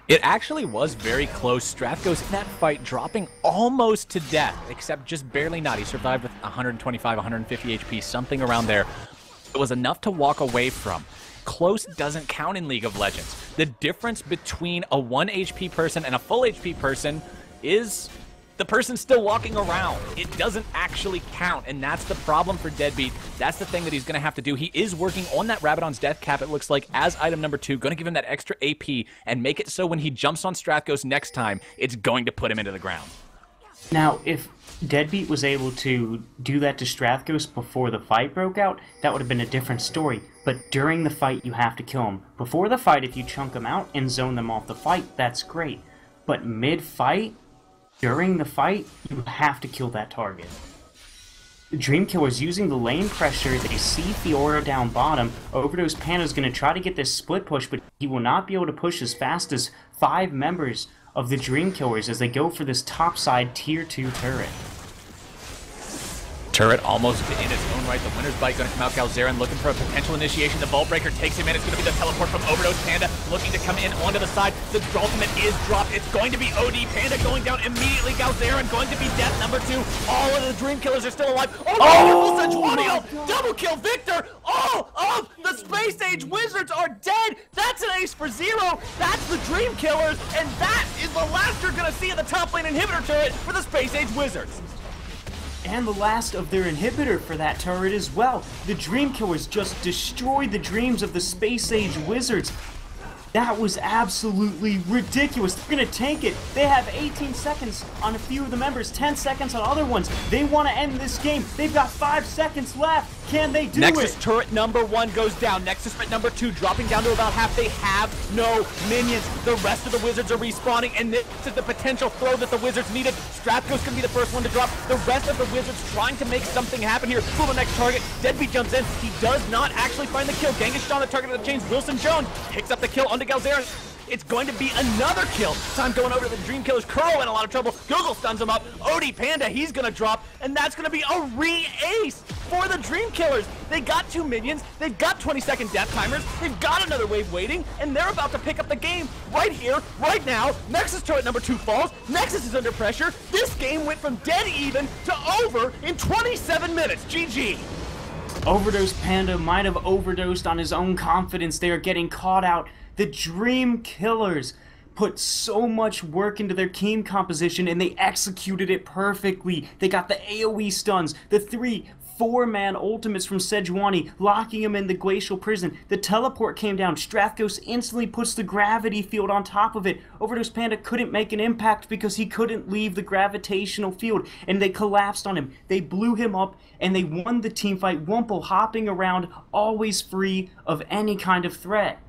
It actually was very close. Strathghost in that fight dropping almost to death, except just barely not. He survived with 125, 150 HP, something around there. It was enough to walk away from. Close doesn't count in League of Legends. The difference between a 1 HP person and a full HP person is the person's still walking around. It doesn't actually count, and that's the problem for Deadbeat. That's the thing that he's going to have to do. He is working on that Rabadon's Death Cap, it looks like, as item number 2, going to give him that extra AP and make it so when he jumps on Strathghost next time, it's going to put him into the ground. Now, if Deadbeat was able to do that to Strathghost before the fight broke out, that would have been a different story. But during the fight, you have to kill him. Before the fight, if you chunk them out and zone them off the fight, that's great. But mid-fight, during the fight, you have to kill that target. The Dreamkiller's using the lane pressure. They see Fiora down bottom. Overdose Panda's going to try to get this split push, but he will not be able to push as fast as 5 members of the Dreamkillers as they go for this topside tier 2 turret. Turret almost in its own right. The winner's bite going to come out. Galzerian looking for a potential initiation. The Vault Breaker takes him in. It's going to be the teleport from Overdose Panda looking to come in onto the side. The ultimate is dropped. It's going to be OD Panda going down immediately. Galzerian going to be death number 2. All of the Dreamkillers are still alive. Oh, beautiful Sejuani! Double kill Victor! All of the Space Age Wizards are dead! That's an ace for 0. That's the Dreamkillers, and that is the last you're going to see in the top lane inhibitor turret for the Space Age Wizards. And the last of their inhibitor for that turret as well. The Dreamkillers just destroyed the dreams of the Space Age Wizards. That was absolutely ridiculous. They're going to tank it. They have 18 seconds on a few of the members, 10 seconds on other ones. They want to end this game. They've got 5 seconds left. Can they do it? Nexus turret number 1 goes down. Nexus turret number 2 dropping down to about half. They have no minions. The rest of the Wizards are respawning, and this is the potential throw that the Wizards needed. Strathghost can be the first one to drop. The rest of the Wizards trying to make something happen here. Pull the next target. Deadbeat jumps in. He does not actually find the kill. Genghis on the target of the chains. Wilson Jones picks up the kill onto Galzerian. It's going to be another kill. Time going over to the Dreamkillers. Kuro in a lot of trouble. Google stuns him up. OD Panda, he's going to drop. And that's going to be a re-ace for the Dreamkillers. They got 2 minions. They've got 20-second death timers. They've got another wave waiting. And they're about to pick up the game right here, right now. Nexus turret number 2 falls. Nexus is under pressure. This game went from dead even to over in 27 minutes. GG. Overdose Panda might have overdosed on his own confidence. They are getting caught out. The Dreamkillers put so much work into their team composition and they executed it perfectly. They got the AoE stuns, the 3 4-man ultimates from Sejuani, locking him in the glacial prison. The teleport came down. Strathghost instantly puts the gravity field on top of it. Overdose Panda couldn't make an impact because he couldn't leave the gravitational field, and they collapsed on him. They blew him up, and they won the team fight. Wumple hopping around, always free of any kind of threat.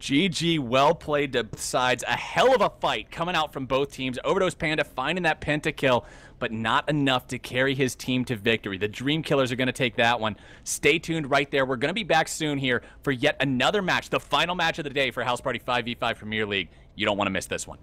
GG, well played to both sides. A hell of a fight coming out from both teams. Overdose Panda finding that pentakill, but not enough to carry his team to victory. The Dreamkillers are going to take that one. Stay tuned right there. We're going to be back soon here for yet another match, the final match of the day for House Party 5v5 Premier League. You don't want to miss this one.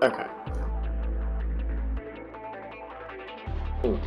Okay. Ooh.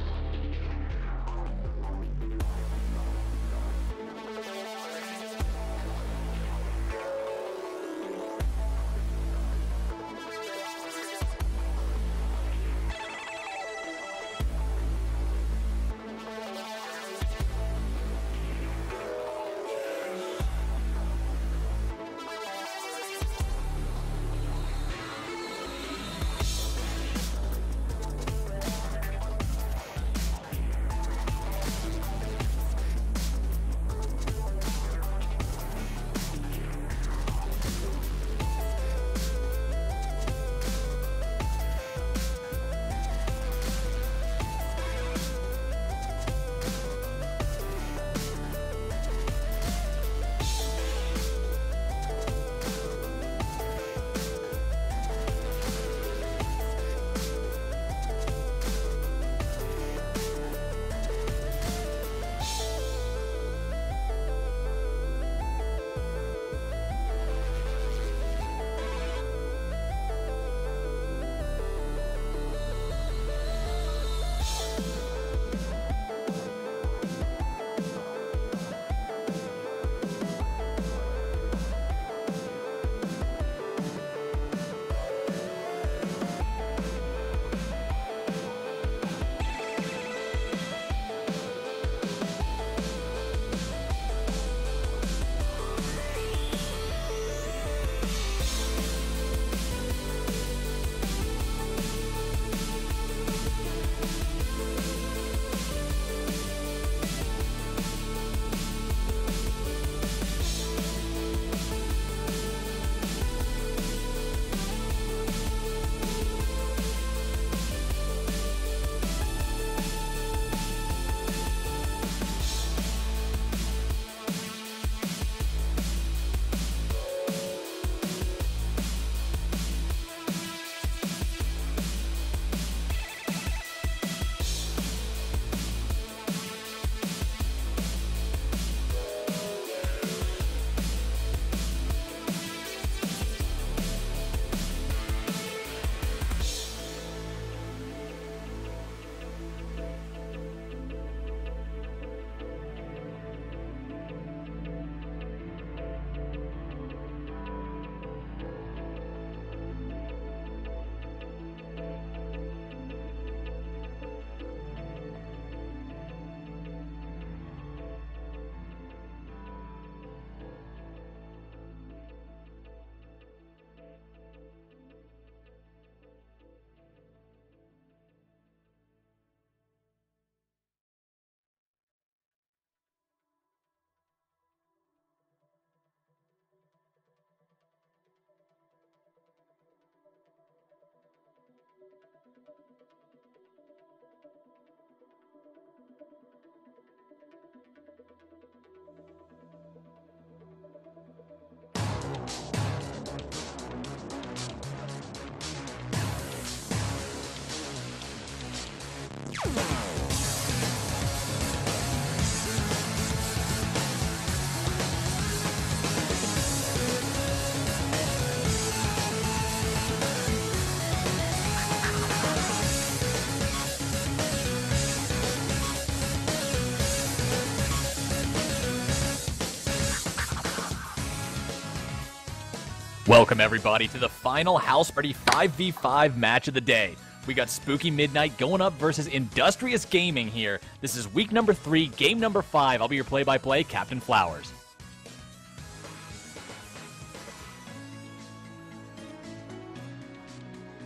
Welcome, everybody, to the final House Party 5v5 match of the day. We got Spooky Midnight going up versus Industrious Gaming here. This is week number 3, game number 5. I'll be your play-by-play, Captain Flowers.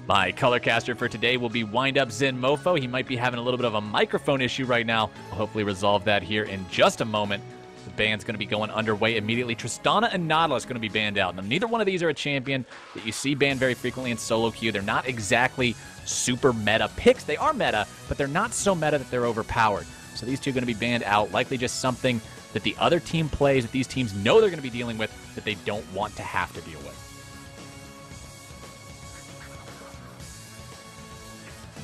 My color caster for today will be Wind Up Zen Mofo. He might be having a little bit of a microphone issue right now. I'll hopefully resolve that here in just a moment. The band's going to be going underway immediately. Tristana and Nautilus going to be banned out. Now, neither one of these are a champion that you see banned very frequently in solo queue. They're not exactly super meta picks. They are meta, but they're not so meta that they're overpowered. So these two are going to be banned out. Likely just something that the other team plays, that these teams know they're going to be dealing with, that they don't want to have to deal with.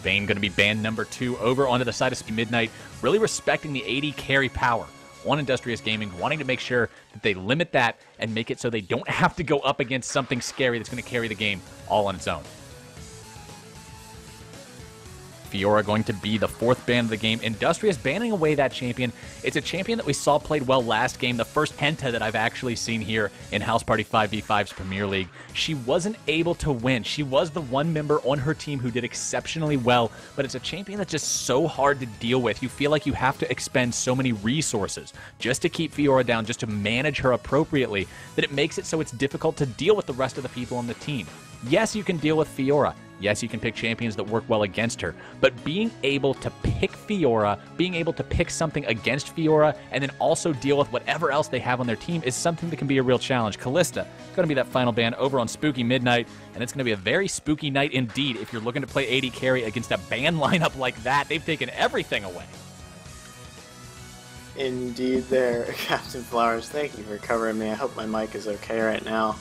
Vayne going to be banned number 2 over onto the side of Midnight, really respecting the AD carry power on Industrious Gaming, wanting to make sure that they limit that and make it so they don't have to go up against something scary that's going to carry the game all on its own. Fiora going to be the 4th ban of the game. Industrious banning away that champion. It's a champion that we saw played well last game, the first Penta that I've actually seen here in House Party 5v5's Premier League. She wasn't able to win. She was the one member on her team who did exceptionally well, but it's a champion that's just so hard to deal with. You feel like you have to expend so many resources just to keep Fiora down, just to manage her appropriately, that it makes it so it's difficult to deal with the rest of the people on the team. Yes, you can deal with Fiora. Yes, you can pick champions that work well against her, but being able to pick Fiora, being able to pick something against Fiora, and then also deal with whatever else they have on their team is something that can be a real challenge. Callista is going to be that final ban over on Spooky Midnight, and it's going to be a very spooky night indeed if you're looking to play AD carry against a ban lineup like that. They've taken everything away. Indeed there, Captain Flowers. Thank you for covering me. I hope my mic is okay right now.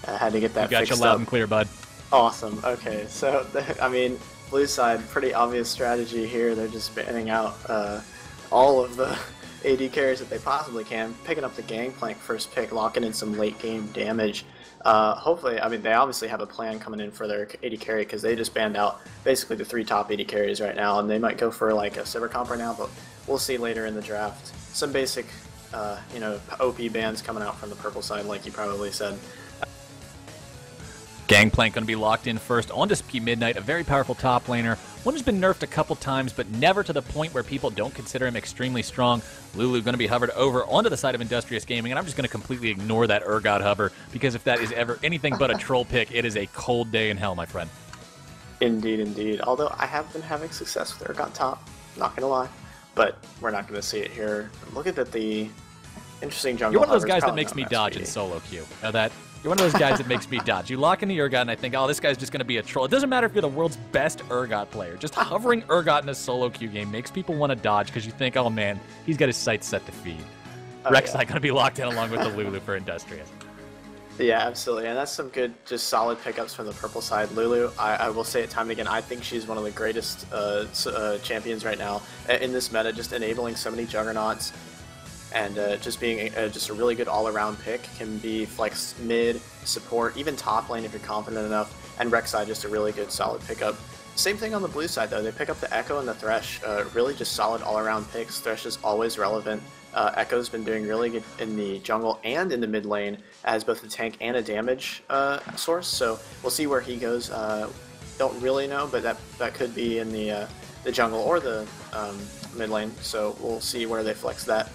I had to get that fixed up. Got you loud and clear, bud. Awesome. Okay, so, I mean, blue side, pretty obvious strategy here. They're just banning out all of the AD carries that they possibly can, picking up the Gangplank first pick, locking in some late game damage. Hopefully, I mean, they obviously have a plan coming in for their AD carry because they just banned out basically the 3 top AD carries right now, and they might go for like a Sivir comp right now, but we'll see later in the draft. Some basic, you know, OP bans coming out from the purple side, like you probably said. Gangplank going to be locked in first onto Spooky Midnight, a very powerful top laner. One who's been nerfed a couple times, but never to the point where people don't consider him extremely strong. Lulu going to be hovered over onto the side of Industrious Gaming, and I'm just going to completely ignore that Urgot hover, because if that is ever anything but a troll pick, it is a cold day in hell, my friend. Indeed, indeed. Although I have been having success with Urgot top, not going to lie, but we're not going to see it here. Look at that, the interesting jungle. You're one of those guys that makes me dodge in solo queue. Know that? You're one of those guys that makes me dodge. You lock into Urgot and I think, oh, this guy's just going to be a troll. It doesn't matter if you're the world's best Urgot player. Just hovering Urgot in a solo queue game makes people want to dodge because you think, oh man, he's got his sights set to feed. Rek'Sai going to be locked in along with the Lulu for Industrious. Yeah, absolutely, and that's some good, just solid pickups from the purple side. Lulu, I will say it time and again, I think she's one of the greatest champions right now in this meta, just enabling so many juggernauts. And just being just a really good all-around pick, can be flex mid, support, even top lane if you're confident enough, and Rek'Sai just a really good solid pickup. Same thing on the blue side though, they pick up the Echo and the Thresh, really just solid all-around picks. Thresh is always relevant. Echo's been doing really good in the jungle and in the mid lane as both a tank and a damage source, so we'll see where he goes. Don't really know, but that could be in the jungle or the mid lane, so we'll see where they flex that.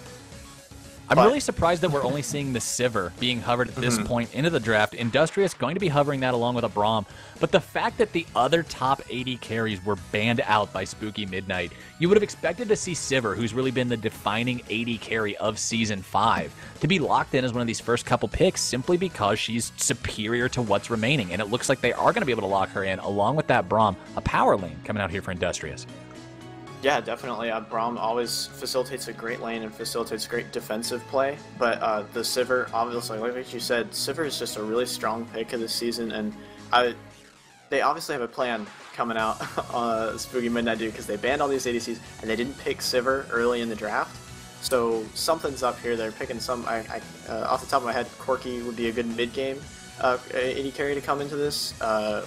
I'm really surprised that we're only seeing the Sivir being hovered at this point into the draft. Industrious going to be hovering that along with a Braum. But the fact that the other top AD carries were banned out by Spooky Midnight, you would have expected to see Sivir, who's really been the defining AD carry of Season 5, to be locked in as one of these first couple picks simply because she's superior to what's remaining. And it looks like they are going to be able to lock her in along with that Braum, a power lane coming out here for Industrious. Yeah, definitely. Braum always facilitates a great lane and facilitates great defensive play, but the Sivir, obviously, like you said, Sivir is just a really strong pick of this season, and they obviously have a plan coming out Spooky Midnight do, because they banned all these ADCs, and they didn't pick Sivir early in the draft, so something's up here. They're picking some, off the top of my head, Corki would be a good mid-game AD carry to come into this,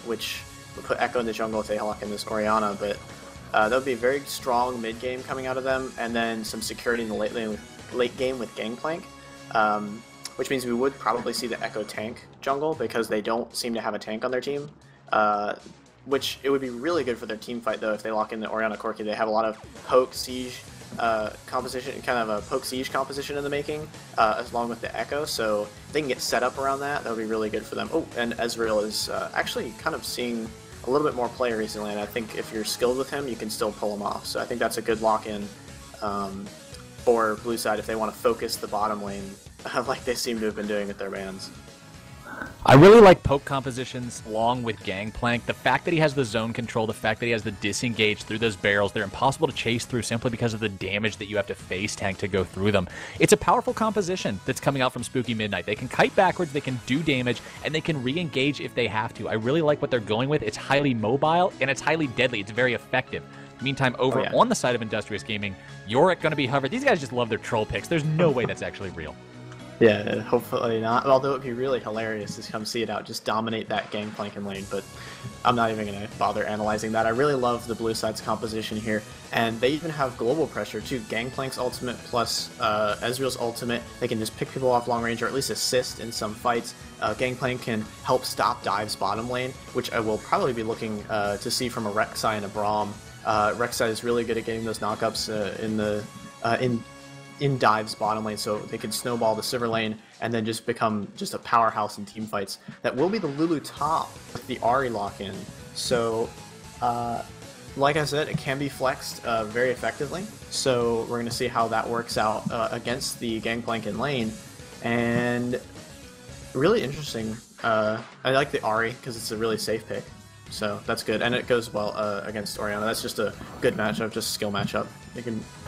which would put Echo in the jungle if they lock in this Orianna, but that would be a very strong mid-game coming out of them, and then some security in the late game with Gangplank, which means we would probably see the Echo tank jungle, because they don't seem to have a tank on their team, which it would be really good for their team fight, though, if they lock in the Orianna Corki. They have a lot of poke siege composition, kind of a poke siege composition in the making, along with the Echo, so if they can get set up around that, that would be really good for them. Oh, and Ezreal is actually kind of seeing a little bit more play recently, and I think if you're skilled with him, you can still pull him off. So I think that's a good lock-in for blue side if they want to focus the bottom lane like they seem to have been doing with their bans. I really like poke compositions along with Gangplank. The fact that he has the zone control, the fact that he has the disengage through those barrels, they're impossible to chase through simply because of the damage that you have to face tank to go through them. It's a powerful composition that's coming out from Spooky Midnight. They can kite backwards, they can do damage, and they can re-engage if they have to. I really like what they're going with. It's highly mobile, and it's highly deadly. It's very effective. Meantime, over on the side of Industrious Gaming, Yorick going to be hovered. These guys just love their troll picks. There's no way that's actually real. Yeah, hopefully not. Although it'd be really hilarious to come see it out, just dominate that Gangplank and lane, but I'm not even going to bother analyzing that. I really love the blue side's composition here, and they even have global pressure too. Gangplank's ultimate plus Ezreal's ultimate, they can just pick people off long range or at least assist in some fights. Gangplank can help stop dives bottom lane, which I will probably be looking to see from a Rek'Sai and a Braum. Rek'Sai is really good at getting those knockups in dives bottom lane, so they can snowball the Sivir lane and then just become just a powerhouse in team fights. That will be the Lulu top with the Ahri lock-in. So, like I said, it can be flexed very effectively. So we're going to see how that works out against the Gangplank in lane. And really interesting. I like the Ahri because it's a really safe pick. So that's good, and it goes well against Orianna. That's just a good matchup, just a skill matchup.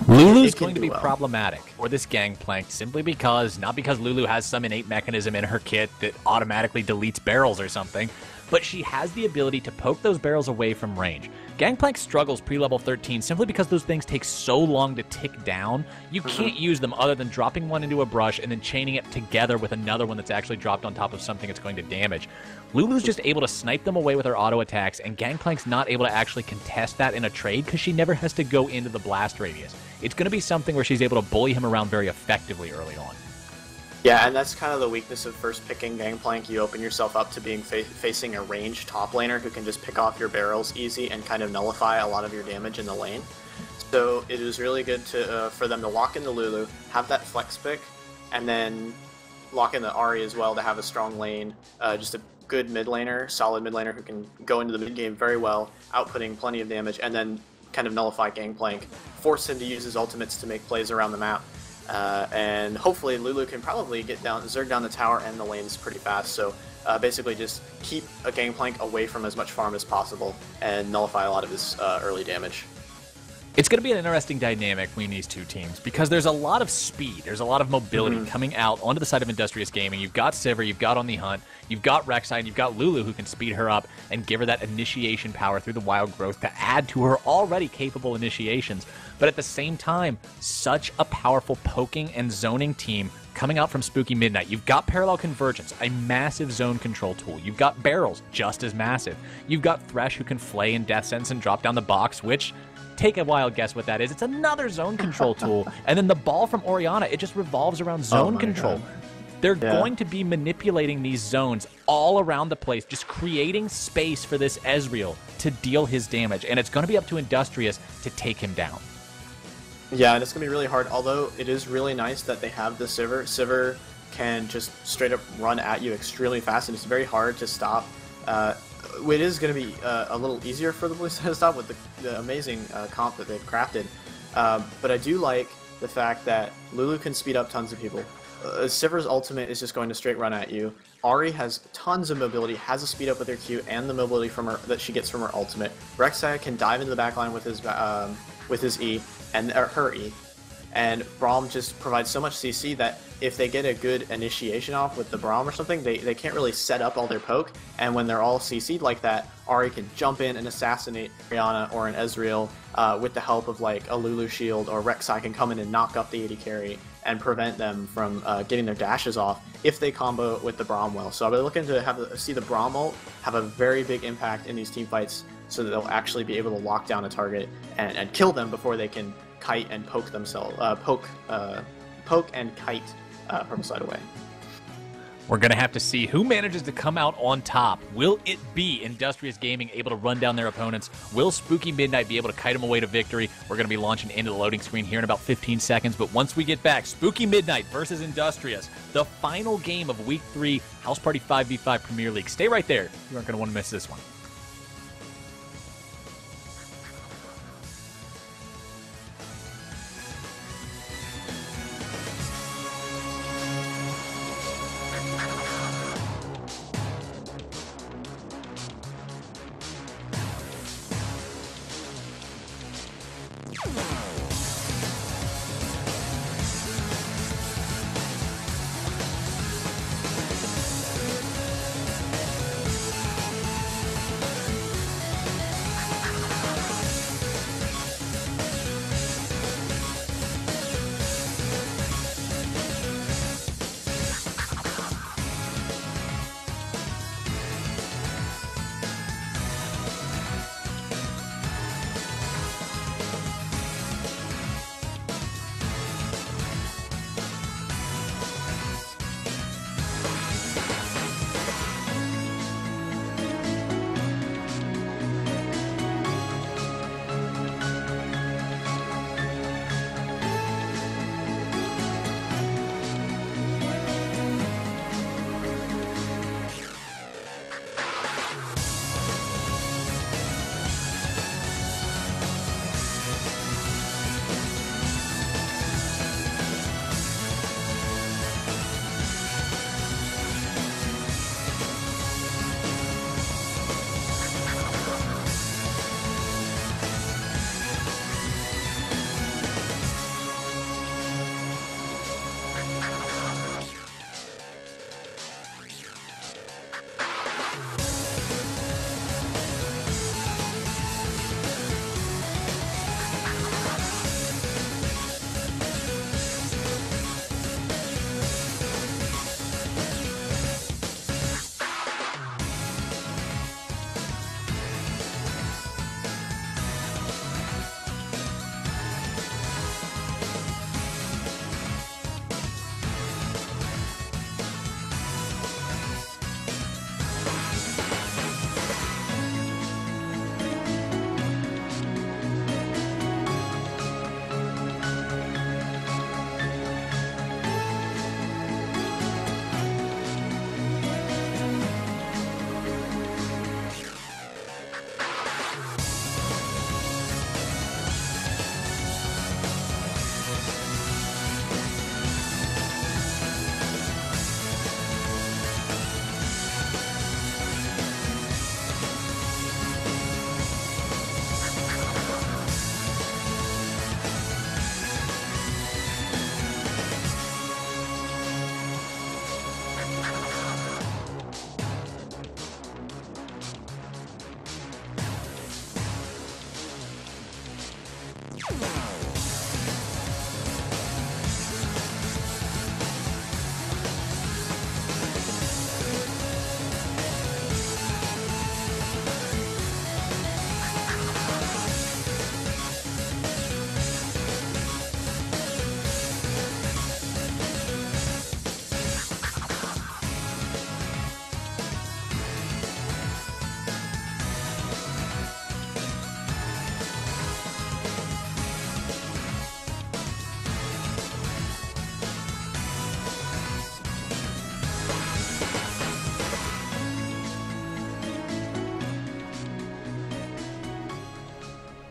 Lulu's going to be problematic for this Gangplank simply because, not because Lulu has some innate mechanism in her kit that automatically deletes barrels or something, but she has the ability to poke those barrels away from range. Gangplank struggles pre-level 13 simply because those things take so long to tick down, you can't use them other than dropping one into a brush and then chaining it together with another one that's actually dropped on top of something it's going to damage. Lulu's just able to snipe them away with her auto attacks, and Gangplank's not able to actually contest that in a trade because she never has to go into the blast radius. It's going to be something where she's able to bully him around very effectively early on. Yeah, and that's kind of the weakness of first picking Gangplank. You open yourself up to being facing a ranged top laner who can just pick off your barrels easy and kind of nullify a lot of your damage in the lane. So it is really good to for them to lock in the Lulu, have that flex pick, and then lock in the Ahri as well to have a strong lane, just a good mid laner, solid mid laner who can go into the mid game very well, outputting plenty of damage, and then kind of nullify Gangplank, force him to use his ultimates to make plays around the map. And hopefully Lulu can probably get down, Zerg down the tower and the lanes pretty fast, so basically just keep a Gangplank away from as much farm as possible and nullify a lot of his early damage. It's going to be an interesting dynamic between these two teams because there's a lot of speed, there's a lot of mobility coming out onto the side of Industrious Gaming. You've got Sivir, you've got On the Hunt, you've got Rek'Sai, and you've got Lulu who can speed her up and give her that initiation power through the wild growth to add to her already capable initiations. But at the same time, such a powerful poking and zoning team coming out from Spooky Midnight. You've got Parallel Convergence, a massive zone control tool. You've got Barrels, just as massive. You've got Thresh who can flay in Death Sentence and drop down the box, which... take a wild guess what that is. It's another zone control tool. And then the ball from Orianna, it just revolves around zone control. God. They're going to be manipulating these zones all around the place, just creating space for this Ezreal to deal his damage. And it's going to be up to Industrious to take him down. Yeah, and it's going to be really hard, although it is really nice that they have the Sivir. Sivir can just straight up run at you extremely fast, and it's very hard to stop. It is going to be a little easier for the blue side to stop with the amazing comp that they've crafted. But I do like the fact that Lulu can speed up tons of people. Sivir's ultimate is just going to straight run at you. Ahri has tons of mobility, has a speed up with her Q and the mobility from her that she gets from her ultimate. Rek'Sai can dive into the backline with his E and her E. And Braum just provides so much CC that if they get a good initiation off with the Braum or something, they can't really set up all their poke. And when they're all CC'd like that, Ahri can jump in and assassinate Orianna or an Ezreal with the help of like a Lulu shield, or Rek'Sai can come in and knock up the AD carry and prevent them from getting their dashes off if they combo with the Braum well. So I'll be looking to see the Braum ult have a very big impact in these team fights so that they'll actually be able to lock down a target and kill them before they can kite and poke themselves, poke and kite from the side away. We're going to have to see who manages to come out on top. Will it be Industrious Gaming able to run down their opponents? Will Spooky Midnight be able to kite them away to victory? We're going to be launching into the loading screen here in about 15 seconds, but once we get back, Spooky Midnight versus Industrious, the final game of Week 3 House Party 5v5 Premier League. Stay right there. You aren't going to want to miss this one.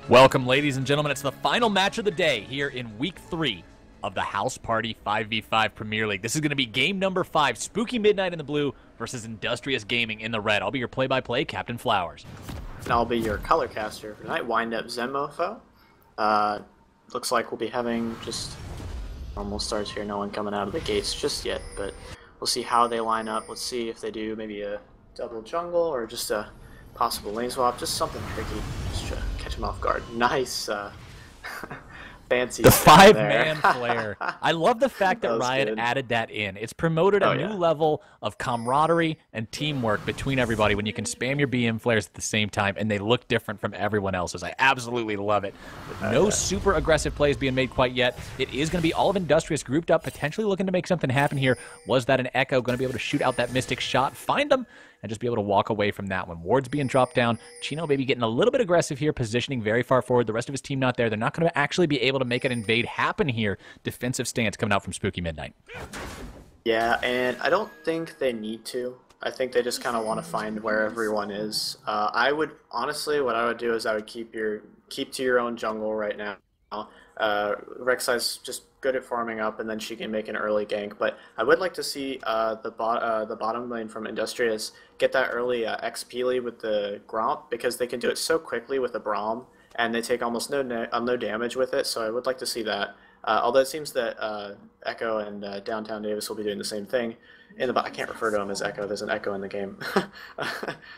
Welcome, ladies and gentlemen. It's the final match of the day here in Week 3 of the House Party 5v5 Premier League. This is going to be game number 5, Spooky Midnight in the blue versus Industrious Gaming in the red. I'll be your play-by-play, Captain Flowers. And I'll be your color caster for tonight, Wind Up Zenmofo. Looks like we'll be having just normal starts here, no one coming out of the gates just yet, but we'll see how they line up. Let's see if they do maybe a double jungle or just a possible lane swap, just something tricky, just to catch them off guard. Nice, fancy. The 5-man flare. I love the fact that Riot good. added that in. It's promoted a new level of camaraderie and teamwork between everybody when you can spam your BM flares at the same time, and they look different from everyone else's. I absolutely love it. But no super aggressive plays being made quite yet. It is going to be all of Industrious grouped up, potentially looking to make something happen here. Was that an Echo going to be able to shoot out that Mystic shot, find them, and just be able to walk away from that one? Ward's being dropped down. Chino maybe getting a little bit aggressive here, positioning very far forward. The rest of his team not there. They're not going to actually be able to make an invade happen here. Defensive stance coming out from Spooky Midnight. Yeah, and I don't think they need to. I think they just kind of want to find where everyone is. I would, honestly, what I would do is I would keep to your own jungle right now. Rek'Sai's just good at farming up, and then she can make an early gank. But I would like to see the bottom lane from Industrious get that early XP lead with the Gromp, because they can do it so quickly with the Braum, and they take almost no damage with it. So I would like to see that. Although it seems that Echo and Downtown Davis will be doing the same thing. I can't refer to him as Echo. There's an Echo in the game.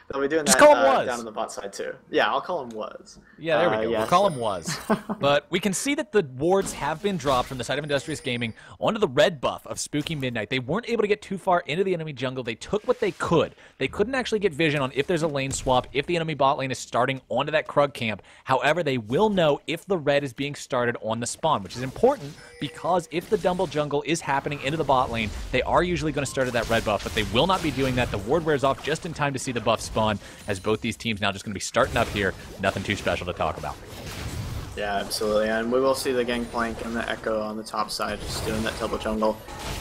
They'll be doing Just that call him Was. down on the bot side too. Yeah, I'll call him Was. Yeah, there we go. Yeah, We'll call him Was. But we can see that the wards have been dropped from the side of Industrious Gaming onto the red buff of Spooky Midnight. They weren't able to get too far into the enemy jungle. They took what they could. They couldn't actually get vision on if there's a lane swap, if the enemy bot lane is starting onto that Krug camp. However, they will know if the red is being started on the spawn, which is important because if the double jungle is happening into the bot lane, they are usually going to start at that red buff, but they will not be doing that. The ward wears off just in time to see the buff spawn, as both these teams now just going to be starting up here. Nothing too special to talk about. Yeah, absolutely, and we will see the Gangplank and the Echo on the top side just doing that double jungle,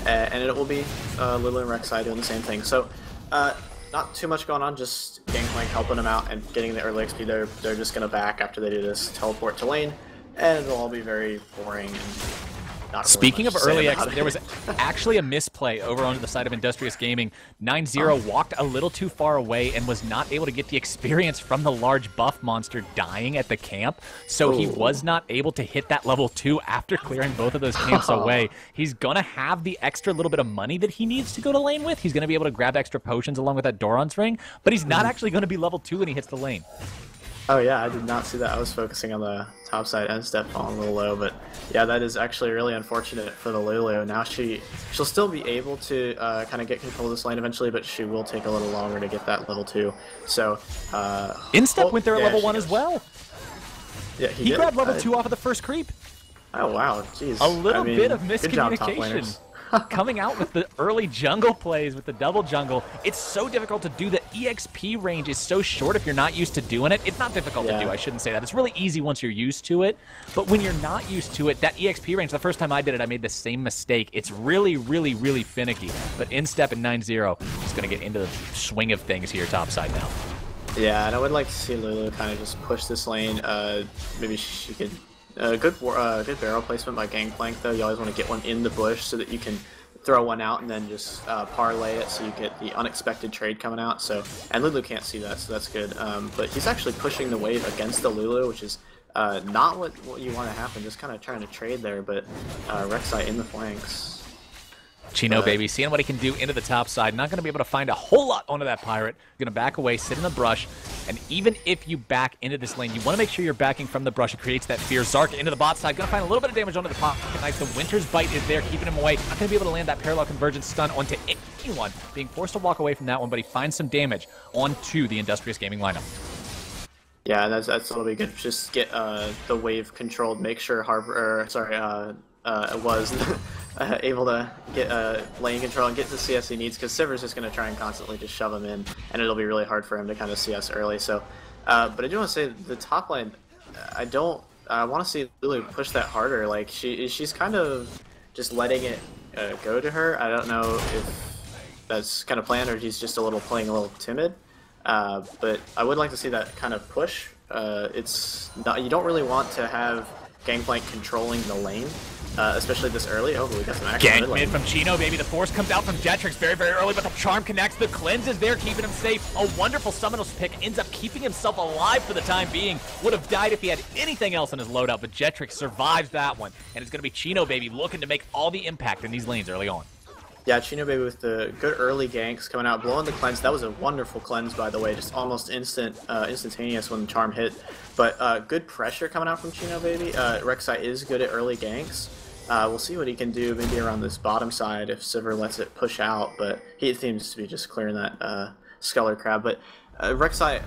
and it will be Lulu and Rek'Sai doing the same thing. So, not too much going on, just Gangplank helping them out and getting the early XP. They're just going to back after they do this teleport to lane, and it'll all be very boring and Speaking of early XP, there was actually a misplay over on the side of Industrious Gaming. 9-0 walked a little too far away and was not able to get the experience from the large buff monster dying at the camp, so he was not able to hit that level 2 after clearing both of those camps away. He's going to have the extra little bit of money that he needs to go to lane with. He's going to be able to grab extra potions along with that Doran's ring, but he's not actually going to be level 2 when he hits the lane. Oh yeah, I did not see that. I was focusing on the top side and step falling a little low, but yeah, that is actually really unfortunate for the Lulu. Now she'll still be able to kind of get control of this lane eventually, but she will take a little longer to get that level 2. So Instep went there at level 1 as well. Yeah, he grabbed level 2 off of the first creep. Oh wow, jeez. A little bit of miscommunication. Coming out with the early jungle plays with the double jungle. It's so difficult to do. The EXP range is so short if you're not used to doing it. It's not difficult to do, I shouldn't say that. It's really easy once you're used to it. But when you're not used to it, that EXP range, the first time I did it, I made the same mistake. It's really, really, really finicky. But Instep and 9-0 is going to get into the swing of things here topside now. Yeah, and I would like to see Lulu kind of just push this lane. Maybe she could... good barrel placement by Gangplank, though. You always want to get one in the bush so that you can throw one out and then just parlay it so you get the unexpected trade coming out. So, and Lulu can't see that, so that's good. But he's actually pushing the wave against the Lulu, which is not what you want to happen. Just kind of trying to trade there, but Rek'Sai in the flanks. Chino, baby, seeing what he can do into the top side. Not going to be able to find a whole lot onto that pirate. Going to back away, sit in the brush. And even if you back into this lane, you want to make sure you're backing from the brush. It creates that fear. Zark into the bot side. Going to find a little bit of damage onto the pocket knife. The Winter's Bite is there, keeping him away. Not going to be able to land that parallel convergence stun onto anyone. Being forced to walk away from that one, but he finds some damage onto the Industrious Gaming lineup. Yeah, that's what'll be good. Just get the wave controlled. Make sure was able to get lane control and get the CS he needs, because Sivir's just going to try and constantly just shove him in, and it'll be really hard for him to kind of CS early. So, but I do want to say the top lane, I want to see Lulu push that harder. Like she's kind of just letting it go to her. I don't know if that's kind of planned or he's just playing a little timid. But I would like to see that kind of push it's not, you don't really want to have Gangplank controlling the lane, especially this early. Oh, we got some action. Gank mid from Chino, baby. The force comes out from Jetrix very, very early, but the charm connects. The cleanse is there, keeping him safe. A wonderful Summonos pick ends up keeping himself alive for the time being. Would have died if he had anything else in his loadout, but Jetrix survives that one. And it's going to be Chino, baby, looking to make all the impact in these lanes early on. Yeah, Chino baby with the good early ganks coming out, blowing the cleanse. That was a wonderful cleanse, by the way, just almost instantaneous when the charm hit. But good pressure coming out from Chino baby. Rek'Sai is good at early ganks. We'll see what he can do maybe around this bottom side if Sivir lets it push out, but he seems to be just clearing that Skeller Crab. But Rek'Sai,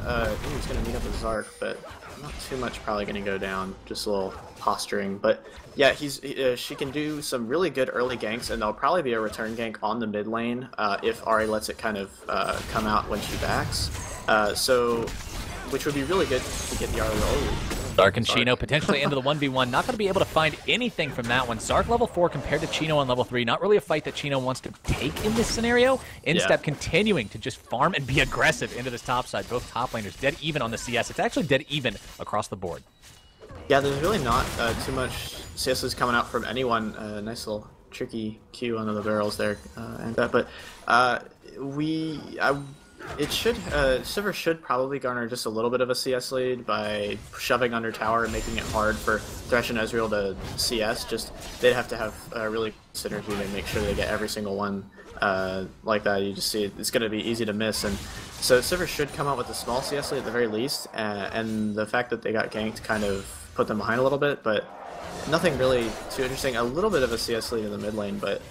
he's going to meet up with Zark, but not too much probably going to go down, just a little posturing. But yeah, she can do some really good early ganks, and there'll probably be a return gank on the mid lane if Ahri lets it kind of come out when she backs. Which would be really good to get the Ahri. Zark and Chino potentially into the 1v1. Not going to be able to find anything from that one. Zark level 4 compared to Chino on level 3. Not really a fight that Chino wants to take in this scenario. Instead, continuing to just farm and be aggressive into this top side. Both top laners dead even on the CS. It's actually dead even across the board. Yeah, there's really not too much CSs coming out from anyone. Nice little tricky Q under the barrels there, Sivir should probably garner just a little bit of a CS lead by shoving under tower and making it hard for Thresh and Ezreal to CS. Just they'd have to have really synergy to make sure they get every single one like that. You just see it's going to be easy to miss, and so Sivir should come out with a small CS lead at the very least. And the fact that they got ganked kind of put them behind a little bit, but nothing really too interesting. A little bit of a CS lead in the mid lane, but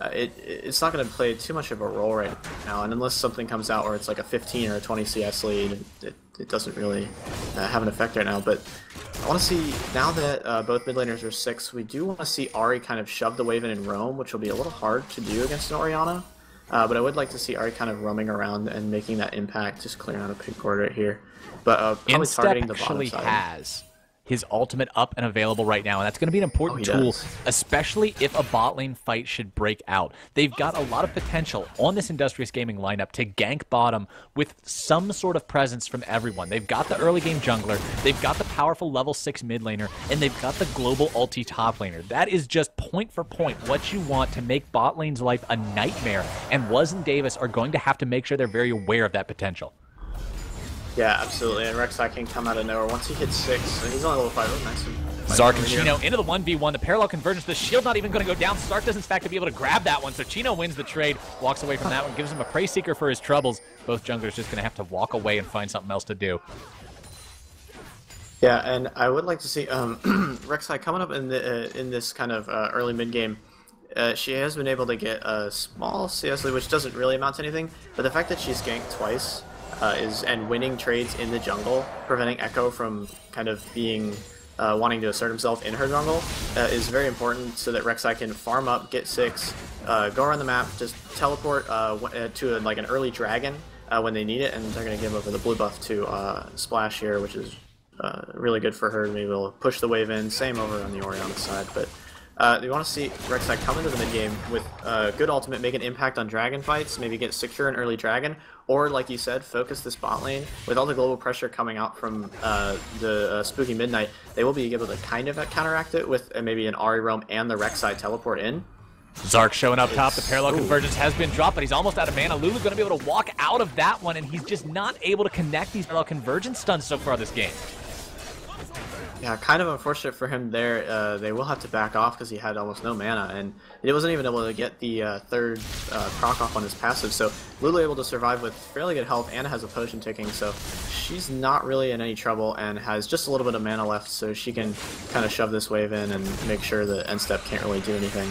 it's not going to play too much of a role right now, and unless something comes out where it's like a 15 or a 20 CS lead, it doesn't really have an effect right now. But I want to see, now that both mid laners are 6, we do want to see Ahri kind of shove the wave in and roam, which will be a little hard to do against an Orianna. But I would like to see Ahri kind of roaming around and making that impact, just clearing out a pink board right here. But probably targeting the bottom side. Has his ultimate up and available right now, and that's going to be an important tool, especially if a bot lane fight should break out. They've got a lot of potential on this Industrious Gaming lineup to gank bottom with some sort of presence from everyone. They've got the early game jungler, they've got the powerful level 6 mid laner, and they've got the global ulti top laner. That is just point for point what you want to make bot lane's life a nightmare, and Wuz and Davis are going to have to make sure they're very aware of that potential. Yeah, absolutely, and Rek'Sai can come out of nowhere. Once he hits 6, and he's only level 5, oh, nice. Zark and Chino into the 1v1, the parallel convergence, the shield not even going to go down. Stark does in fact to be able to grab that one, so Chino wins the trade, walks away from that one, gives him a Prey Seeker for his troubles. Both junglers just going to have to walk away and find something else to do. Yeah, and I would like to see Rek'Sai coming up in this kind of early mid game. She has been able to get a small CS lead, which doesn't really amount to anything, but the fact that she's ganked twice and winning trades in the jungle, preventing Echo from kind of being wanting to assert himself in her jungle, is very important, so that Rek'Sai can farm up, get 6, go around the map, just teleport to like an early dragon when they need it, and they're going to give over the blue buff to Splash here, which is really good for her. Maybe we'll push the wave in. Same over on the Orianna side, but you want to see Rek'Sai come into the mid game with good ultimate, make an impact on dragon fights, maybe get secure an early dragon, or like you said, focus this bot lane. With all the global pressure coming out from the Spooky Midnight, they will be able to kind of counteract it with maybe an Ahri roam and the Rek'Sai teleport in. Zark showing up top, the parallel convergence has been dropped, but he's almost out of mana. Lulu's going to be able to walk out of that one, and he's just not able to connect these parallel convergence stuns so far this game. Yeah, kind of unfortunate for him there. They will have to back off because he had almost no mana, and he wasn't even able to get the third proc off on his passive. So Lulu able to survive with fairly good health and has a potion ticking, so she's not really in any trouble and has just a little bit of mana left, so she can kind of shove this wave in and make sure that end step can't really do anything.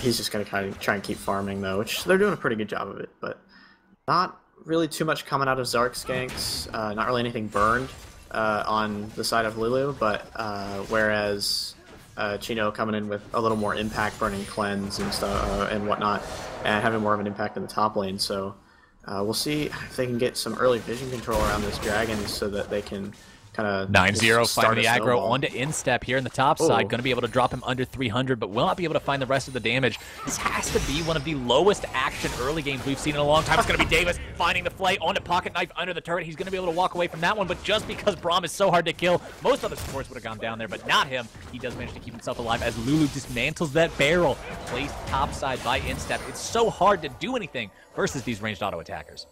He's just going to kind of try and keep farming though, which they're doing a pretty good job of it, but not really too much coming out of Zark's ganks. Not really anything burned on the side of Lulu, but whereas Chino coming in with a little more impact, burning cleanse and stuff and whatnot, and having more of an impact in the top lane. So we'll see if they can get some early vision control around this dragon so that they can kind of 9-0 finding the aggro onto Instep here in the top side. Going to be able to drop him under 300, but will not be able to find the rest of the damage. This has to be one of the lowest action early games we've seen in a long time. It's going to be Davis finding the flay onto Pocket Knife under the turret. He's going to be able to walk away from that one, but just because Braum is so hard to kill, most other supports would have gone down there, but not him. He does manage to keep himself alive as Lulu dismantles that barrel, placed topside by Instep. It's so hard to do anything versus these ranged auto attackers.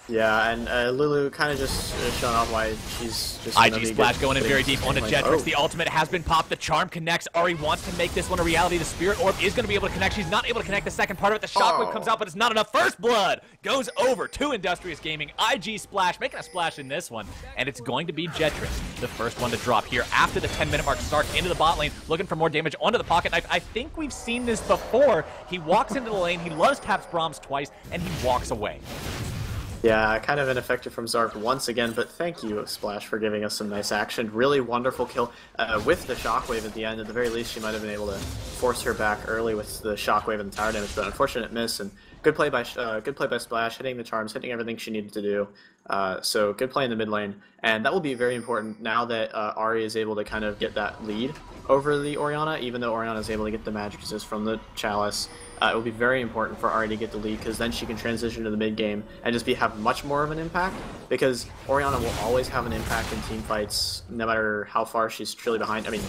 Yeah, and Lulu kind of just showing off why she's just IG splash going in very deep onto Jetrix. Oh. The ultimate has been popped. The charm connects. Ari wants to make this one a reality. The Spirit Orb is going to be able to connect. She's not able to connect the second part of it. The Shockwave comes out, but it's not enough. First Blood goes over to Industrious Gaming. IG splash, making a splash in this one, and it's going to be Jetrix, the first one to drop here after the 10-minute mark. Stark into the bot lane, looking for more damage onto the Pocket Knife. I think we've seen this before. He walks into the lane, he loves taps Brahms twice, and he walks away. Yeah, kind of ineffective from Zark once again, but thank you, Splash, for giving us some nice action. Really wonderful kill with the Shockwave at the end. At the very least, she might have been able to force her back early with the Shockwave and the tower damage, but unfortunate miss, and good play by Splash, hitting the charms, hitting everything she needed to do. So good play in the mid lane, and that will be very important now that Ari is able to kind of get that lead over the Orianna, even though Orianna is able to get the magic resist from the Chalice. It will be very important for Ari to get the lead, because then she can transition to the mid game and just have much more of an impact, because Orianna will always have an impact in team fights no matter how far she's truly behind. I mean,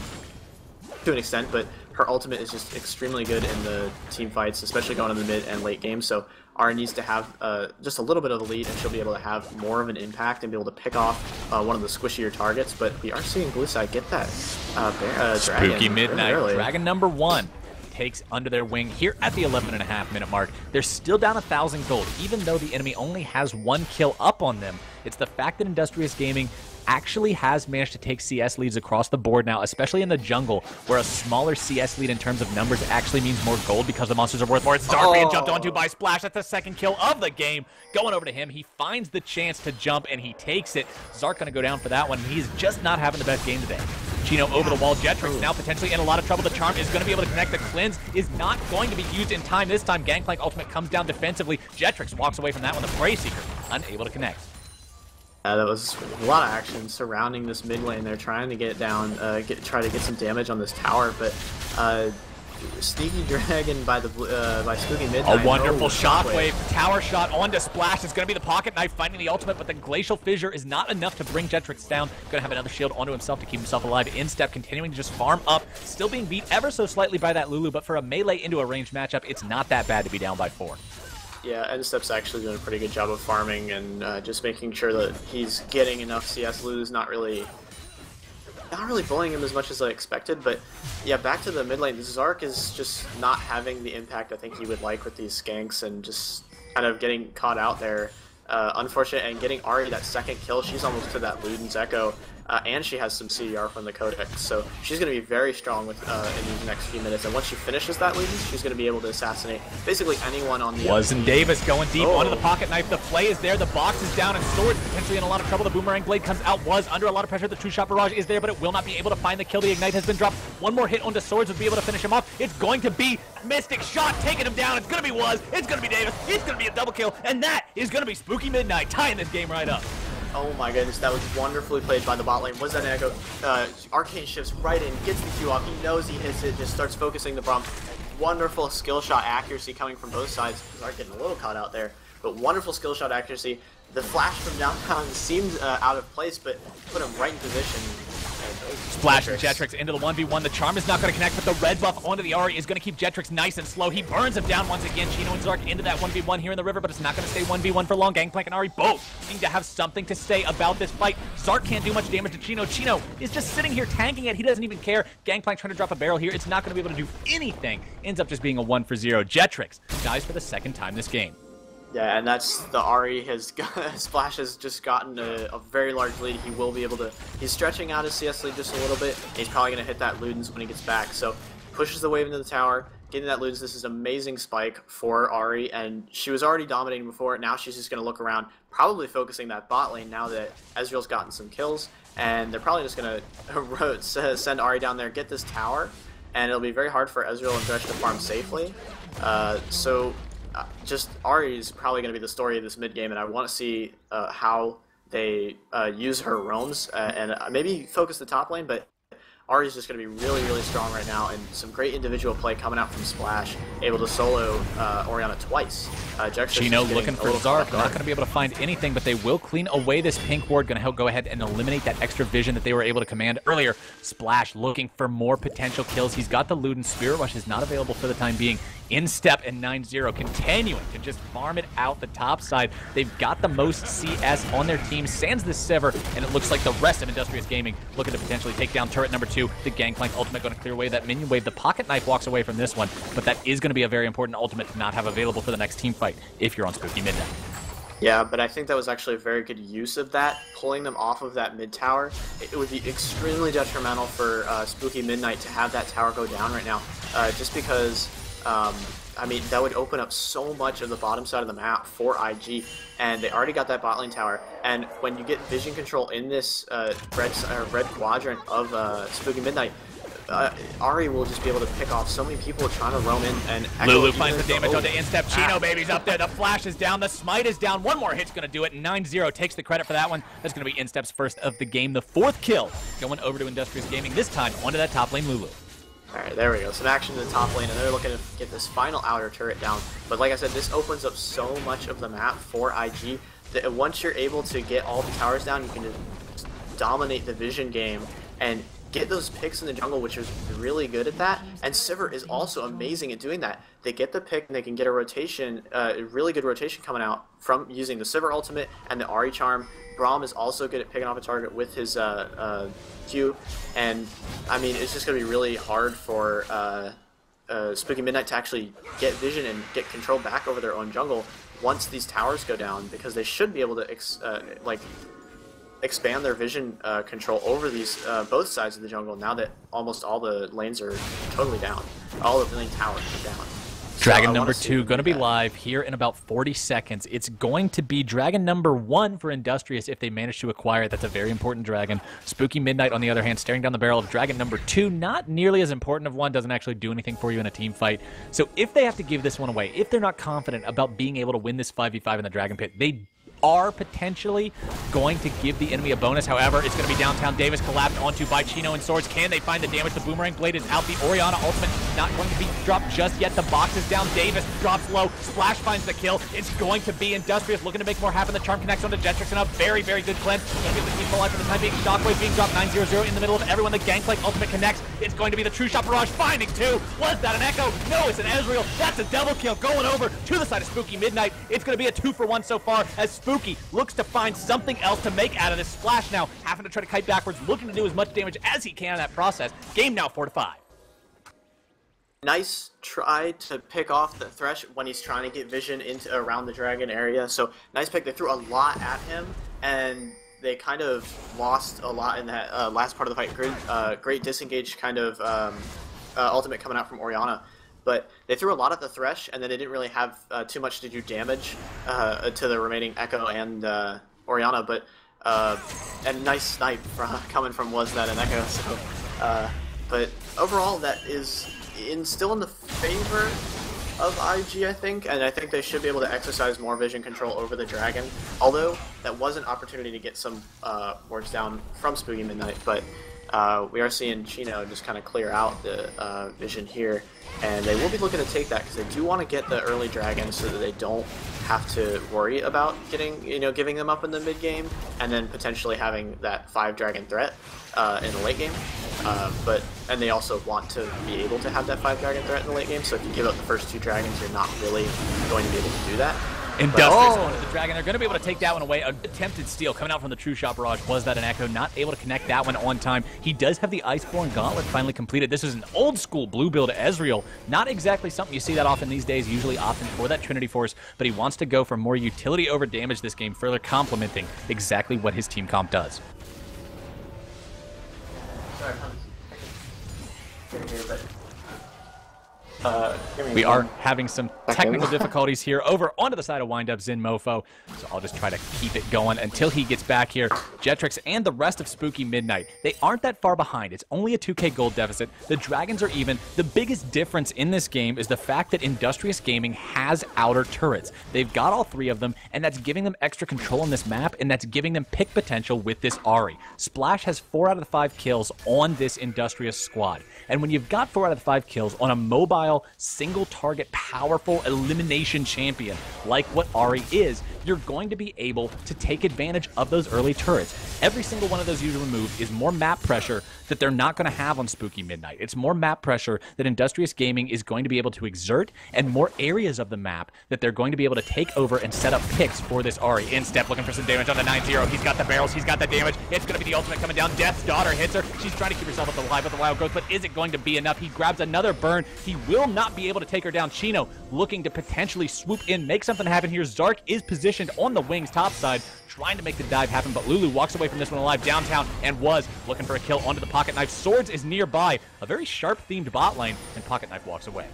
to an extent, but her ultimate is just extremely good in the team fights, especially going in the mid and late game. So Ari needs to have just a little bit of the lead, and she'll be able to have more of an impact and be able to pick off one of the squishier targets. But we are seeing Blue Side get that dragon. Spooky Midnight, dragon number 1. Takes under their wing here at the 11.5-minute mark. They're still down 1,000 gold, even though the enemy only has 1 kill up on them. It's the fact that Industrious Gaming actually has managed to take CS leads across the board now, especially in the jungle, where a smaller CS lead in terms of numbers actually means more gold because the monsters are worth more. It's Zark being jumped onto by Splash. That's the second kill of the game. Going over to him, he finds the chance to jump, and he takes it. Zark going to go down for that one, and he's just not having the best game today. Chino over the wall. Jetrix now potentially in a lot of trouble. The charm is going to be able to connect. The cleanse is not going to be used in time this time. Gangplank ultimate comes down defensively. Jetrix walks away from that one. The Prey Seeker unable to connect. That was a lot of action surrounding this mid lane. They're trying to get down, try to get some damage on this tower, but Sneaky Dragon by Spooky Midnight. A wonderful shockwave. Tower shot onto Splash. It's going to be the Pocket Knife finding the ultimate, but the Glacial Fissure is not enough to bring Jetrix down. Going to have another shield onto himself to keep himself alive. Instep continuing to just farm up. Still being beat ever so slightly by that Lulu, but for a melee into a ranged matchup, it's not that bad to be down by 4. Yeah, Instep's actually doing a pretty good job of farming and just making sure that he's getting enough CS. Lulu's not really bullying him as much as I expected, but yeah, back to the mid lane. Zark is just not having the impact I think he would like with these skanks, and just kind of getting caught out there. Unfortunate, and getting Ari that second kill. She's almost to that Luden's Echo, and she has some CDR from the Codex, so she's going to be very strong with in these next few minutes. And once she finishes that Luden's, she's going to be able to assassinate basically anyone on the Wasn't Davis going deep onto the Pocket Knife. The play is there. The box is down, and Swords potentially in a lot of trouble. The Boomerang Blade comes out. Was under a lot of pressure. The two-shot barrage is there, but it will not be able to find the kill. The Ignite has been dropped. One more hit onto Swords would be able to finish him off. It's going to be Mystic Shot taking him down. It's going to be Was. It's going to be Davis. It's going to be a double kill, and that is going to be Spooky Midnight tying this game right up. Oh my goodness, that was wonderfully played by the bot lane. Was that an echo? Arcane shifts right in, gets the Q off. He knows he hits it, just starts focusing the Braum. Wonderful skill shot accuracy coming from both sides. Zark getting a little caught out there, but wonderful skill shot accuracy. The flash from downtown seemed out of place, but put him right in position. Splash and Jetrix into the 1v1. The charm is not going to connect, but the red buff onto the Ari is going to keep Jetrix nice and slow. He burns him down once again. Chino and Zark into that 1v1 here in the river, but it's not going to stay 1v1 for long. Gangplank and Ari both seem to have something to say about this fight. Zark can't do much damage to Chino. Chino is just sitting here tanking it. He doesn't even care. Gangplank trying to drop a barrel here. It's not going to be able to do anything. Ends up just being a 1-for-0. Jetrix dies for the second time this game. Yeah, and that's the Ari has Splash has just gotten a very large lead. He will be able to. He's stretching out his CS lead just a little bit. He's probably going to hit that Ludens when he gets back. So pushes the wave into the tower, getting that Ludens. This is an amazing spike for Ari, and she was already dominating before. Now she's just going to look around, probably focusing that bot lane now that Ezreal's gotten some kills, and they're probably just going to send Ari down there, get this tower, and it'll be very hard for Ezreal and Thresh to farm safely. Just Ari is probably going to be the story of this mid game, and I want to see how they use her roams and maybe focus the top lane, but Ahri's just going to be really, really strong right now, and some great individual play coming out from Splash, able to solo Orianna twice. Chino looking for Zark, not going to be able to find anything, but they will clean away this pink ward, going to go ahead and eliminate that extra vision that they were able to command earlier. Splash looking for more potential kills. He's got the Luden. Spirit Rush is not available for the time being. Instep and 9-0 continuing to just farm it out the top side. They've got the most CS on their team, sans the Sever, and it looks like the rest of Industrious Gaming looking to potentially take down turret number 2. The Gangplank ultimate going to clear away that minion wave. The Pocket Knife walks away from this one, but that is going to be a very important ultimate to not have available for the next team fight if you're on Spooky Midnight. Yeah, but I think that was actually a very good use of that, pulling them off of that mid tower. It would be extremely detrimental for Spooky Midnight to have that tower go down right now, just because I mean, that would open up so much of the bottom side of the map for IG, and they already got that bot lane tower. And when you get vision control in this red quadrant of Spooky Midnight, Ahri will just be able to pick off so many people trying to roam in. And Lulu finds the damage on the instep. Chino baby's up there. The flash is down. The smite is down. One more hit's going to do it. 9-0 takes the credit for that one. That's going to be Instep's first of the game. The 4th kill going over to Industrious Gaming, this time onto that top lane Lulu. Alright, there we go. Some action in the top lane, and they're looking to get this final outer turret down. But like I said, this opens up so much of the map for IG that once you're able to get all the towers down, you can just dominate the vision game and get those picks in the jungle, which is really good at that. And Sivir is also amazing at doing that. They get the pick and they can get a rotation, a really good rotation coming out from using the Sivir ultimate and the Ahri charm. Braum is also good at picking off a target with his Q, and I mean, it's just going to be really hard for Spooky Midnight to actually get vision and get control back over their own jungle once these towers go down, because they should be able to expand their vision control over these both sides of the jungle now that almost all the lanes are totally down. All of the lane towers are down. Dragon number 2 going to be live here in about 40 seconds. It's going to be Dragon number 1 for Industrious if they manage to acquire it. That's a very important dragon. Spooky Midnight, on the other hand, staring down the barrel of Dragon number 2. Not nearly as important of one, doesn't actually do anything for you in a team fight. So if they have to give this one away, if they're not confident about being able to win this 5v5 in the Dragon Pit, they are potentially going to give the enemy a bonus. However, it's going to be downtown Davis collapsed onto by Chino and Swords. Can they find the damage? The Boomerang Blade is out. The Orianna ultimate not going to be dropped just yet. The box is down. Davis drops low. Splash finds the kill. It's going to be Industrious looking to make more happen. The charm connects onto Jetrix and a very, very good cleanse. Going to be able to keep full life for the time being. Shockwave being dropped 9-0 in the middle of everyone. The Gangplank ultimate connects. It's going to be the True Shot Barrage finding 2. Was that an Echo? No, it's an Ezreal. That's a double kill going over to the side of Spooky Midnight. It's going to be a 2-for-1 so far as Spooky looks to find something else to make out of this. Splash now having to try to kite backwards, looking to do as much damage as he can in that process. Game now 4-5. Nice try to pick off the Thresh when he's trying to get vision into around the dragon area. So nice pick. They threw a lot at him, and they kind of lost a lot in that last part of the fight. Great disengage kind of ultimate coming out from Orianna. But they threw a lot at the Thresh, and then they didn't really have too much to do damage to the remaining Echo and Orianna. But and nice snipe coming from Was That an Echo. So, but overall, that is still in the favor of IG, I think, and I think they should be able to exercise more vision control over the dragon. Although that was an opportunity to get some wards down from Spooky Midnight, but we are seeing Chino just kind of clear out the vision here, and they will be looking to take that because they do want to get the early dragon so that they don't have to worry about giving them up in the mid game, and then potentially having that 5 dragon threat in the late game. And they also want to be able to have that 5 dragon threat in the late game. So if you give up the first 2 dragons, you're not really going to be able to do that. Industrious going to the dragon. They're going to be able to take that one away. An attempted steal coming out from the True Shot Barrage. Was that an Echo? Not able to connect that one on time. He does have the Iceborne Gauntlet finally completed. This is an old school blue build Ezreal. Not exactly something you see that often these days, usually often for that Trinity Force, but he wants to go for more utility over damage this game, further complementing exactly what his team comp does. Sorry, we are having some technical difficulties here over onto the side of Windup Zen Mofo, so I'll just try to keep it going until he gets back here. Jetrix, and the rest of Spooky Midnight. They aren't that far behind. It's only a 2k gold deficit. The Dragons are even. The biggest difference in this game is the fact that Industrious Gaming has outer turrets. They've got all 3 of them, and that's giving them extra control on this map, and that's giving them pick potential with this Ahri. Splash has 4 out of the 5 kills on this Industrious squad. And when you've got 4 out of the 5 kills on a mobile, single-target, powerful elimination champion like what Ahri is, you're going to be able to take advantage of those early turrets. Every single one of those you remove is more map pressure that they're not going to have on Spooky Midnight. It's more map pressure that Industrious Gaming is going to be able to exert, and more areas of the map that they're going to be able to take over and set up picks for this Ahri. Instep looking for some damage on the 9-0. He's got the barrels, he's got the damage. It's going to be the ultimate coming down. Death's Daughter hits her. She's trying to keep herself alive with the Wild Growth, but is it going to be enough? He grabs another burn. He will not be able to take her down. Chino looking to potentially swoop in, make something happen here. Zark is positioned on the wings topside, trying to make the dive happen, but Lulu walks away from this one alive downtown and was looking for a kill onto the Pocket Knife. Swords is nearby, a very sharp-themed bot lane, and Pocket Knife walks away.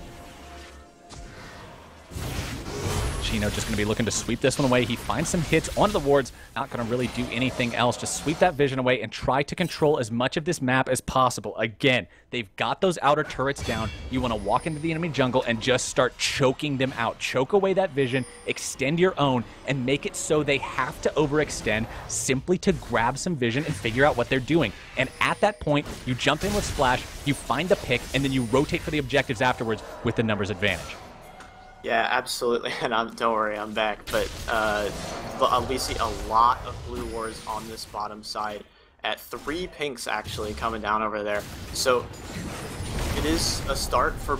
Chino just going to be looking to sweep this one away. He finds some hits onto the wards, not going to really do anything else. Just sweep that vision away and try to control as much of this map as possible. Again, they've got those outer turrets down. You want to walk into the enemy jungle and just start choking them out. Choke away that vision, extend your own, and make it so they have to overextend simply to grab some vision and figure out what they're doing. And at that point, you jump in with Splash, you find the pick, and then you rotate for the objectives afterwards with the numbers advantage. Yeah, absolutely, and don't worry, I'm back. But we see a lot of blue wards on this bottom side, at 3 pinks actually coming down over there. So it is a start for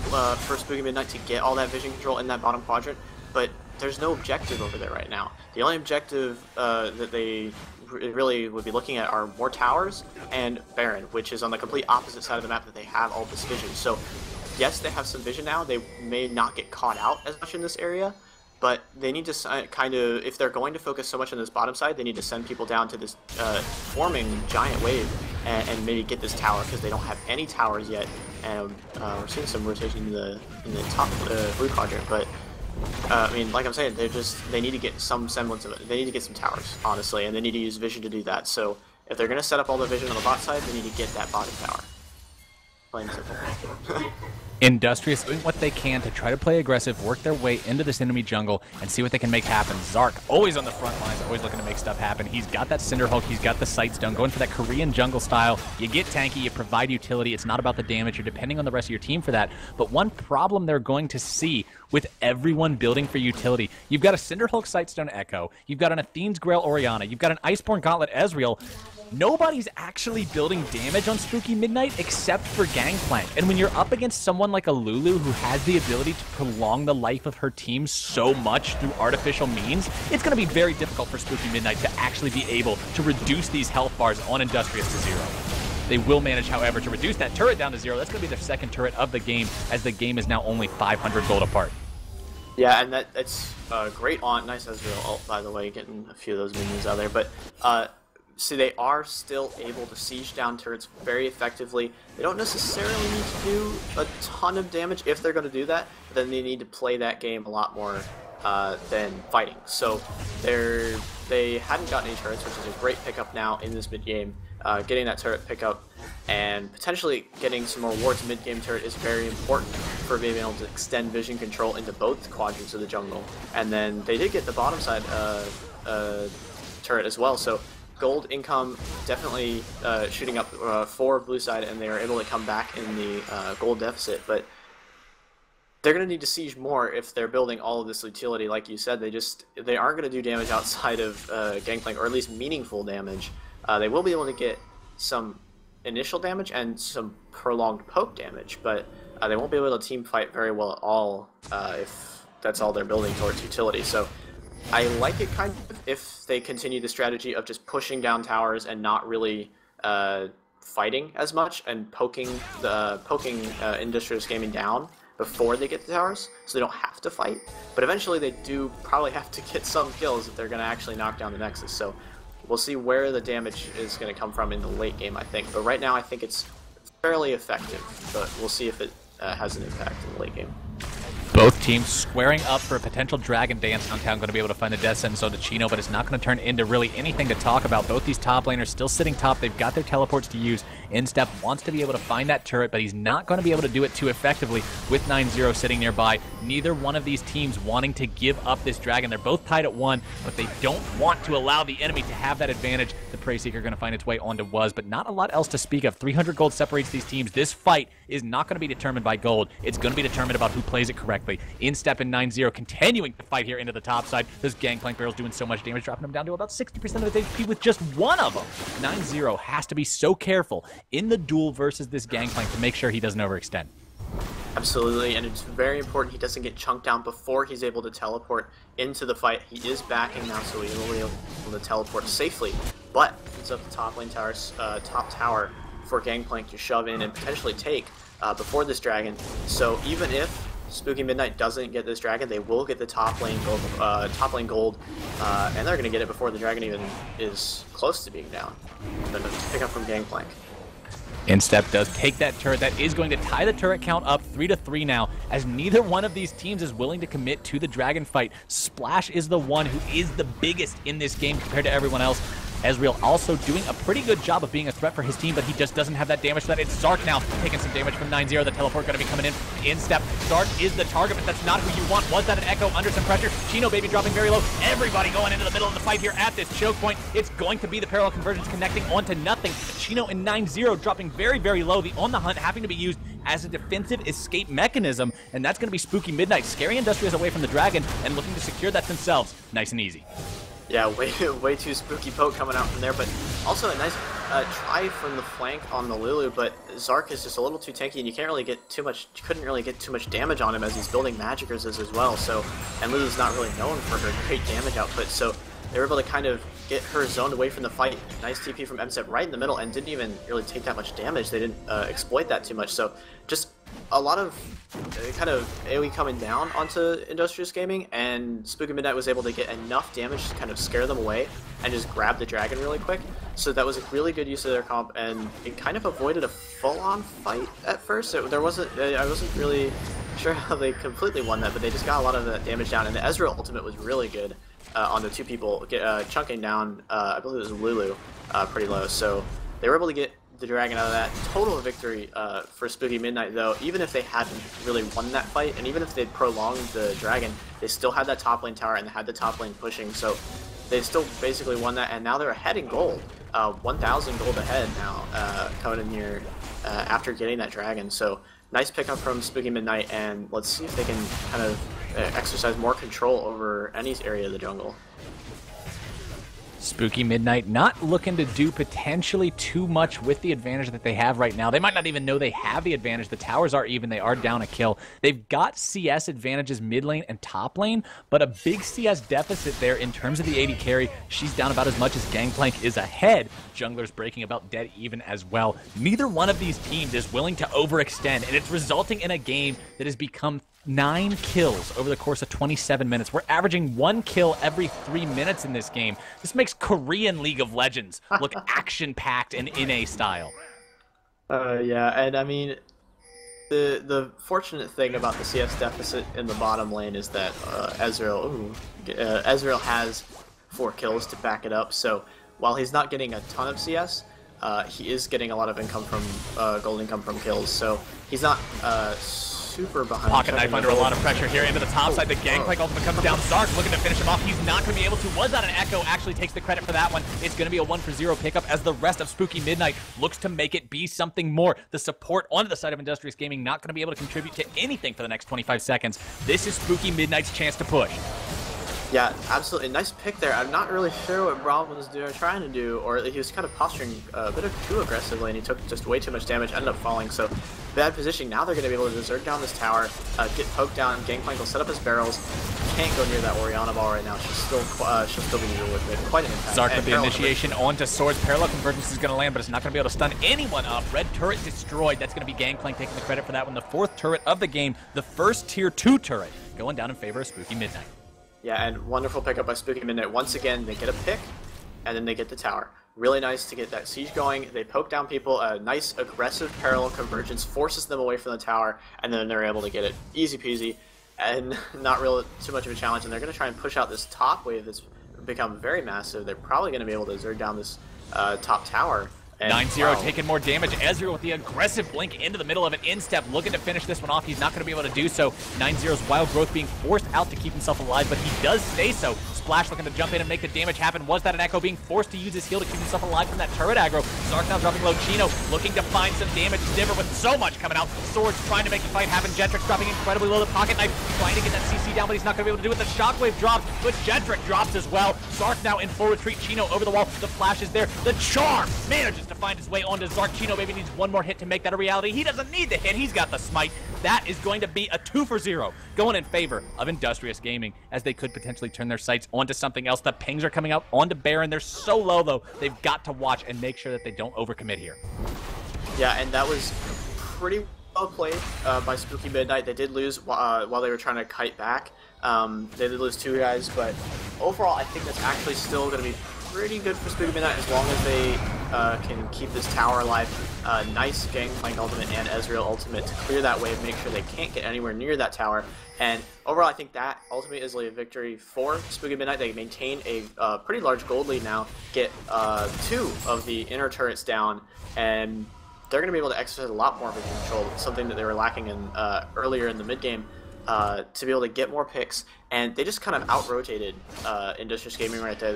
Spooky Midnight to get all that vision control in that bottom quadrant, but there's no objective over there right now. The only objective that they really would be looking at are more towers and Baron, which is on the complete opposite side of the map that they have all this vision. So yes, they have some vision now. They may not get caught out as much in this area, but they need to kind of, if they're going to focus so much on this bottom side, they need to send people down to this forming giant wave and maybe get this tower, because they don't have any towers yet. And we're seeing some rotation in the top blue quadrant, but I mean, like I'm saying, they need to get some semblance of it. They need to get some towers, honestly, and they need to use vision to do that. So if they're going to set up all the vision on the bot side, they need to get that bottom tower. Plain and simple. Industrious doing what they can to try to play aggressive, work their way into this enemy jungle, and see what they can make happen. Zark, always on the front lines, always looking to make stuff happen. He's got that Cinderhulk, he's got the Sightstone, going for that Korean jungle style. You get tanky, you provide utility. It's not about the damage. You're depending on the rest of your team for that. But one problem they're going to see with everyone building for utility, you've got a Cinderhulk Sightstone Echo, you've got an Athene's Grail Orianna, you've got an Iceborne Gauntlet Ezreal. Nobody's actually building damage on Spooky Midnight except for Gangplank. And when you're up against someone like a Lulu who has the ability to prolong the life of her team so much through artificial means, it's going to be very difficult for Spooky Midnight to actually be able to reduce these health bars on Industrious to 0. They will manage, however, to reduce that turret down to 0. That's going to be their second turret of the game, as the game is now only 500 gold apart. Yeah, and that's great on nice Ezreal ult, by the way, getting a few of those minions out there. But so they are still able to siege down turrets very effectively. They don't necessarily need to do a ton of damage if they're going to do that, but then they need to play that game a lot more than fighting. So they hadn't gotten any turrets, which is a great pickup now in this mid-game. Getting that turret pickup and potentially getting some more wards mid-game turret is very important for being able to extend vision control into both quadrants of the jungle. And then they did get the bottom side turret as well, so gold income definitely shooting up for blue side, and they are able to come back in the gold deficit. But they're going to need to siege more if they're building all of this utility. Like you said, they aren't going to do damage outside of Gangplank, or at least meaningful damage. They will be able to get some initial damage and some prolonged poke damage, but they won't be able to team fight very well at all if that's all they're building towards utility. So I like it kind of if they continue the strategy of just pushing down towers and not really fighting as much, and poking Industrious Gaming down before they get the towers, so they don't have to fight. But eventually they do probably have to get some kills if they're going to actually knock down the Nexus. So we'll see where the damage is going to come from in the late game, I think. But right now I think it's fairly effective, but we'll see if it has an impact in the late game. Both teams squaring up for a potential Dragon Dance downtown, going to be able to find the death sentence on Chino, but it's not going to turn into really anything to talk about. Both these top laners still sitting top. They've got their teleports to use. Instep wants to be able to find that turret, but he's not going to be able to do it too effectively with 9-0 sitting nearby. Neither one of these teams wanting to give up this Dragon. They're both tied at 1, but they don't want to allow the enemy to have that advantage. The Prey Seeker going to find its way onto Was, but not a lot else to speak of. 300 gold separates these teams. This fight is not going to be determined by gold. It's going to be determined about who plays it correctly. Instep and 9-0 continuing to fight here into the top side. Those Gangplank barrels doing so much damage, dropping them down to about 60% of his HP with just one of them. 9-0 has to be so careful in the duel versus this Gangplank to make sure he doesn't overextend. Absolutely, and it's very important he doesn't get chunked down before he's able to teleport into the fight. He is backing now, so he will be able to teleport safely, but it's up the top lane tower's top tower for Gangplank to shove in and potentially take before this Dragon. So even if Spooky Midnight doesn't get this Dragon, they will get the top lane gold, and they're going to get it before the Dragon even is close to being down. Then pick up from Gangplank. Instep does take that turret. That is going to tie the turret count up 3-3 now, as neither one of these teams is willing to commit to the Dragon fight. Splash is the one who is the biggest in this game compared to everyone else. Ezreal also doing a pretty good job of being a threat for his team, but he just doesn't have that damage for that. It's Zark now taking some damage from 9-0. The teleport going to be coming in. Instep. Zark is the target, but that's not who you want. Was that an Echo under some pressure? Chino baby dropping very low. Everybody going into the middle of the fight here at this choke point. It's going to be the parallel convergence connecting onto nothing. Chino and 9-0 dropping very, very low. The On the Hunt having to be used as a defensive escape mechanism, and that's going to be Spooky Midnight scaring Industrious away from the Dragon and looking to secure that themselves. Nice and easy. Yeah, way too spooky poke coming out from there, but also a nice try from the flank on the Lulu, but Zark is just a little too tanky, and you couldn't really get too much damage on him as he's building magic resist as well. So, and Lulu's not really known for her great damage output, so they were able to kind of get her zoned away from the fight. Nice TP from MSEP right in the middle, and didn't even really take that much damage. They didn't exploit that too much, so just a lot of kind of AoE coming down onto Industrious Gaming, and Spooky Midnight was able to get enough damage to kind of scare them away and just grab the Dragon really quick. So that was a really good use of their comp, and it kind of avoided a full-on fight at first. I wasn't really sure how they completely won that, but they just got a lot of that damage down, and the Ezreal ultimate was really good on the two people chunking down, I believe it was Lulu, pretty low. So they were able to get the Dragon out of that. Total victory for Spooky Midnight, though. Even if they hadn't really won that fight, and even if they'd prolonged the Dragon, they still had that top lane tower and they had the top lane pushing, so they still basically won that, and now they're ahead in gold. 1,000 gold ahead now, coming in here after getting that Dragon. So nice pickup from Spooky Midnight, and let's see if they can kind of exercise more control over any area of the jungle. Spooky Midnight not looking to do potentially too much with the advantage that they have right now. They might not even know they have the advantage. The towers are even. They are down a kill. They've got CS advantages mid lane and top lane, but a big CS deficit there in terms of the AD carry. She's down about as much as Gangplank is ahead. Jungler's breaking about dead even as well. Neither one of these teams is willing to overextend, and it's resulting in a game that has become 9 kills over the course of 27 minutes. We're averaging 1 kill every 3 minutes in this game. This makes Korean League of Legends look action-packed and NA style. Yeah, and I mean, the fortunate thing about the CS deficit in the bottom lane is that Ezreal has 4 kills to back it up, so while he's not getting a ton of CS, he is getting a lot of income from gold income from kills, so he's not super behind. Pocket knife under a lot of pressure here into the top side. The Gangplank ultimate comes down. Zark looking to finish him off. He's not going to be able to. Was that an Echo? Actually takes the credit for that one. It's going to be a 1-for-0 pickup as the rest of Spooky Midnight looks to make it be something more. The support onto the side of Industrious Gaming not going to be able to contribute to anything for the next 25 seconds. This is Spooky Midnight's chance to push. Yeah, absolutely. Nice pick there. I'm not really sure what Braum was trying to do, or he was kind of posturing a bit too aggressively, and he took just way too much damage, ended up falling. So bad positioning. Now they're going to be able to desert down this tower, get poked down. Gangplank will set up his barrels. Can't go near that Orianna ball right now. She'll still be near with it. Quite an impact. Zark with the initiation onto Swords. Parallel convergence is going to land, but it's not going to be able to stun anyone up. Red turret destroyed. That's going to be Gangplank taking the credit for that one. The 4th turret of the game, the first tier 2 turret, going down in favor of Spooky Midnight. Yeah, and wonderful pickup by Spooky Midnight. Once again, they get a pick, and then they get the tower. Really nice to get that siege going. They poke down people. A nice aggressive parallel convergence forces them away from the tower, and then they're able to get it easy peasy. and not real too much of a challenge. And they're going to try and push out this top wave that's become very massive. They're probably going to be able to Zerg down this top tower. 9-0 taking more damage. Ezreal with the aggressive blink into the middle of an instep, looking to finish this one off. He's not going to be able to do so. 9-0's Wild Growth being forced out to keep himself alive, but he does stay so. Splash looking to jump in and make the damage happen. Was that an Echo being forced to use his heal to keep himself alive from that turret aggro? Zark now dropping low. Chino looking to find some damage. Sivir with so much coming out. Swords trying to make the fight happen. Jetrix dropping incredibly low. The pocket knife trying to get that CC down, but he's not going to be able to do it. The shockwave drops, but Jetrix drops as well. Zark now in full retreat. Chino over the wall. The flash is there. The charm manages to find his way onto Zark. Chino maybe needs one more hit to make that a reality. He doesn't need the hit. He's got the smite. That is going to be a 2 for 0 going in favor of Industrious Gaming, as they could potentially turn their sights onto something else. The pings are coming out onto Baron. They're so low, though. They've got to watch and make sure that they don't overcommit here. Yeah, and that was pretty well played by Spooky Midnight. They did lose while they were trying to kite back. They did lose 2 guys, but overall, I think that's actually still going to be pretty good for Spooky Midnight as long as they can keep this tower alive. Nice Gangplank ultimate and Ezreal ultimate to clear that wave, make sure they can't get anywhere near that tower. And overall, I think that ultimately is a victory for Spooky Midnight. They maintain a pretty large gold lead now, get 2 of the inner turrets down, and they're going to be able to exercise a lot more vision control, something that they were lacking in earlier in the mid game. To be able to get more picks, and they just kind of out-rotated Industrious Gaming right there.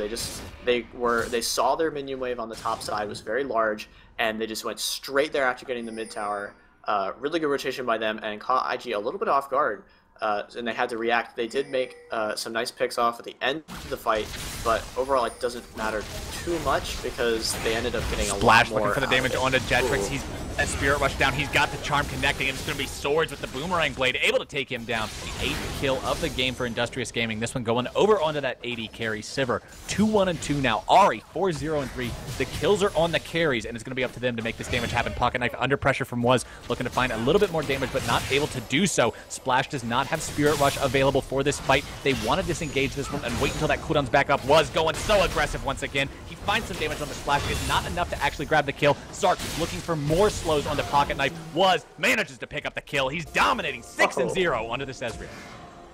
They saw their minion wave on the top side was very large, and they just went straight there after getting the mid tower. Really good rotation by them, and caught IG a little bit off guard, and they had to react. They did make some nice picks off at the end of the fight, but overall it doesn't matter too much because they ended up getting a lot more. Looking for the damage onto Jetrix. He's that Spirit Rush down. He's got the charm connecting, and it's going to be Swords with the Boomerang Blade able to take him down. The 8th kill of the game for Industrious Gaming. This one going over onto that 80 carry. Sivir 2-1-2 now. Ari 4-0-3. The kills are on the carries, and it's going to be up to them to make this damage happen. Pocket Knife under pressure from Was, looking to find a little bit more damage, but not able to do so. Splash does not have Spirit Rush available for this fight. They want to disengage this one and wait until that cooldown's back up. Was going so aggressive once again. He finds some damage on the Splash. It's not enough to actually grab the kill. Zark looking for more slows on the Pocket Knife. Was manages to pick up the kill. He's dominating 6-0 onto this Ezreal.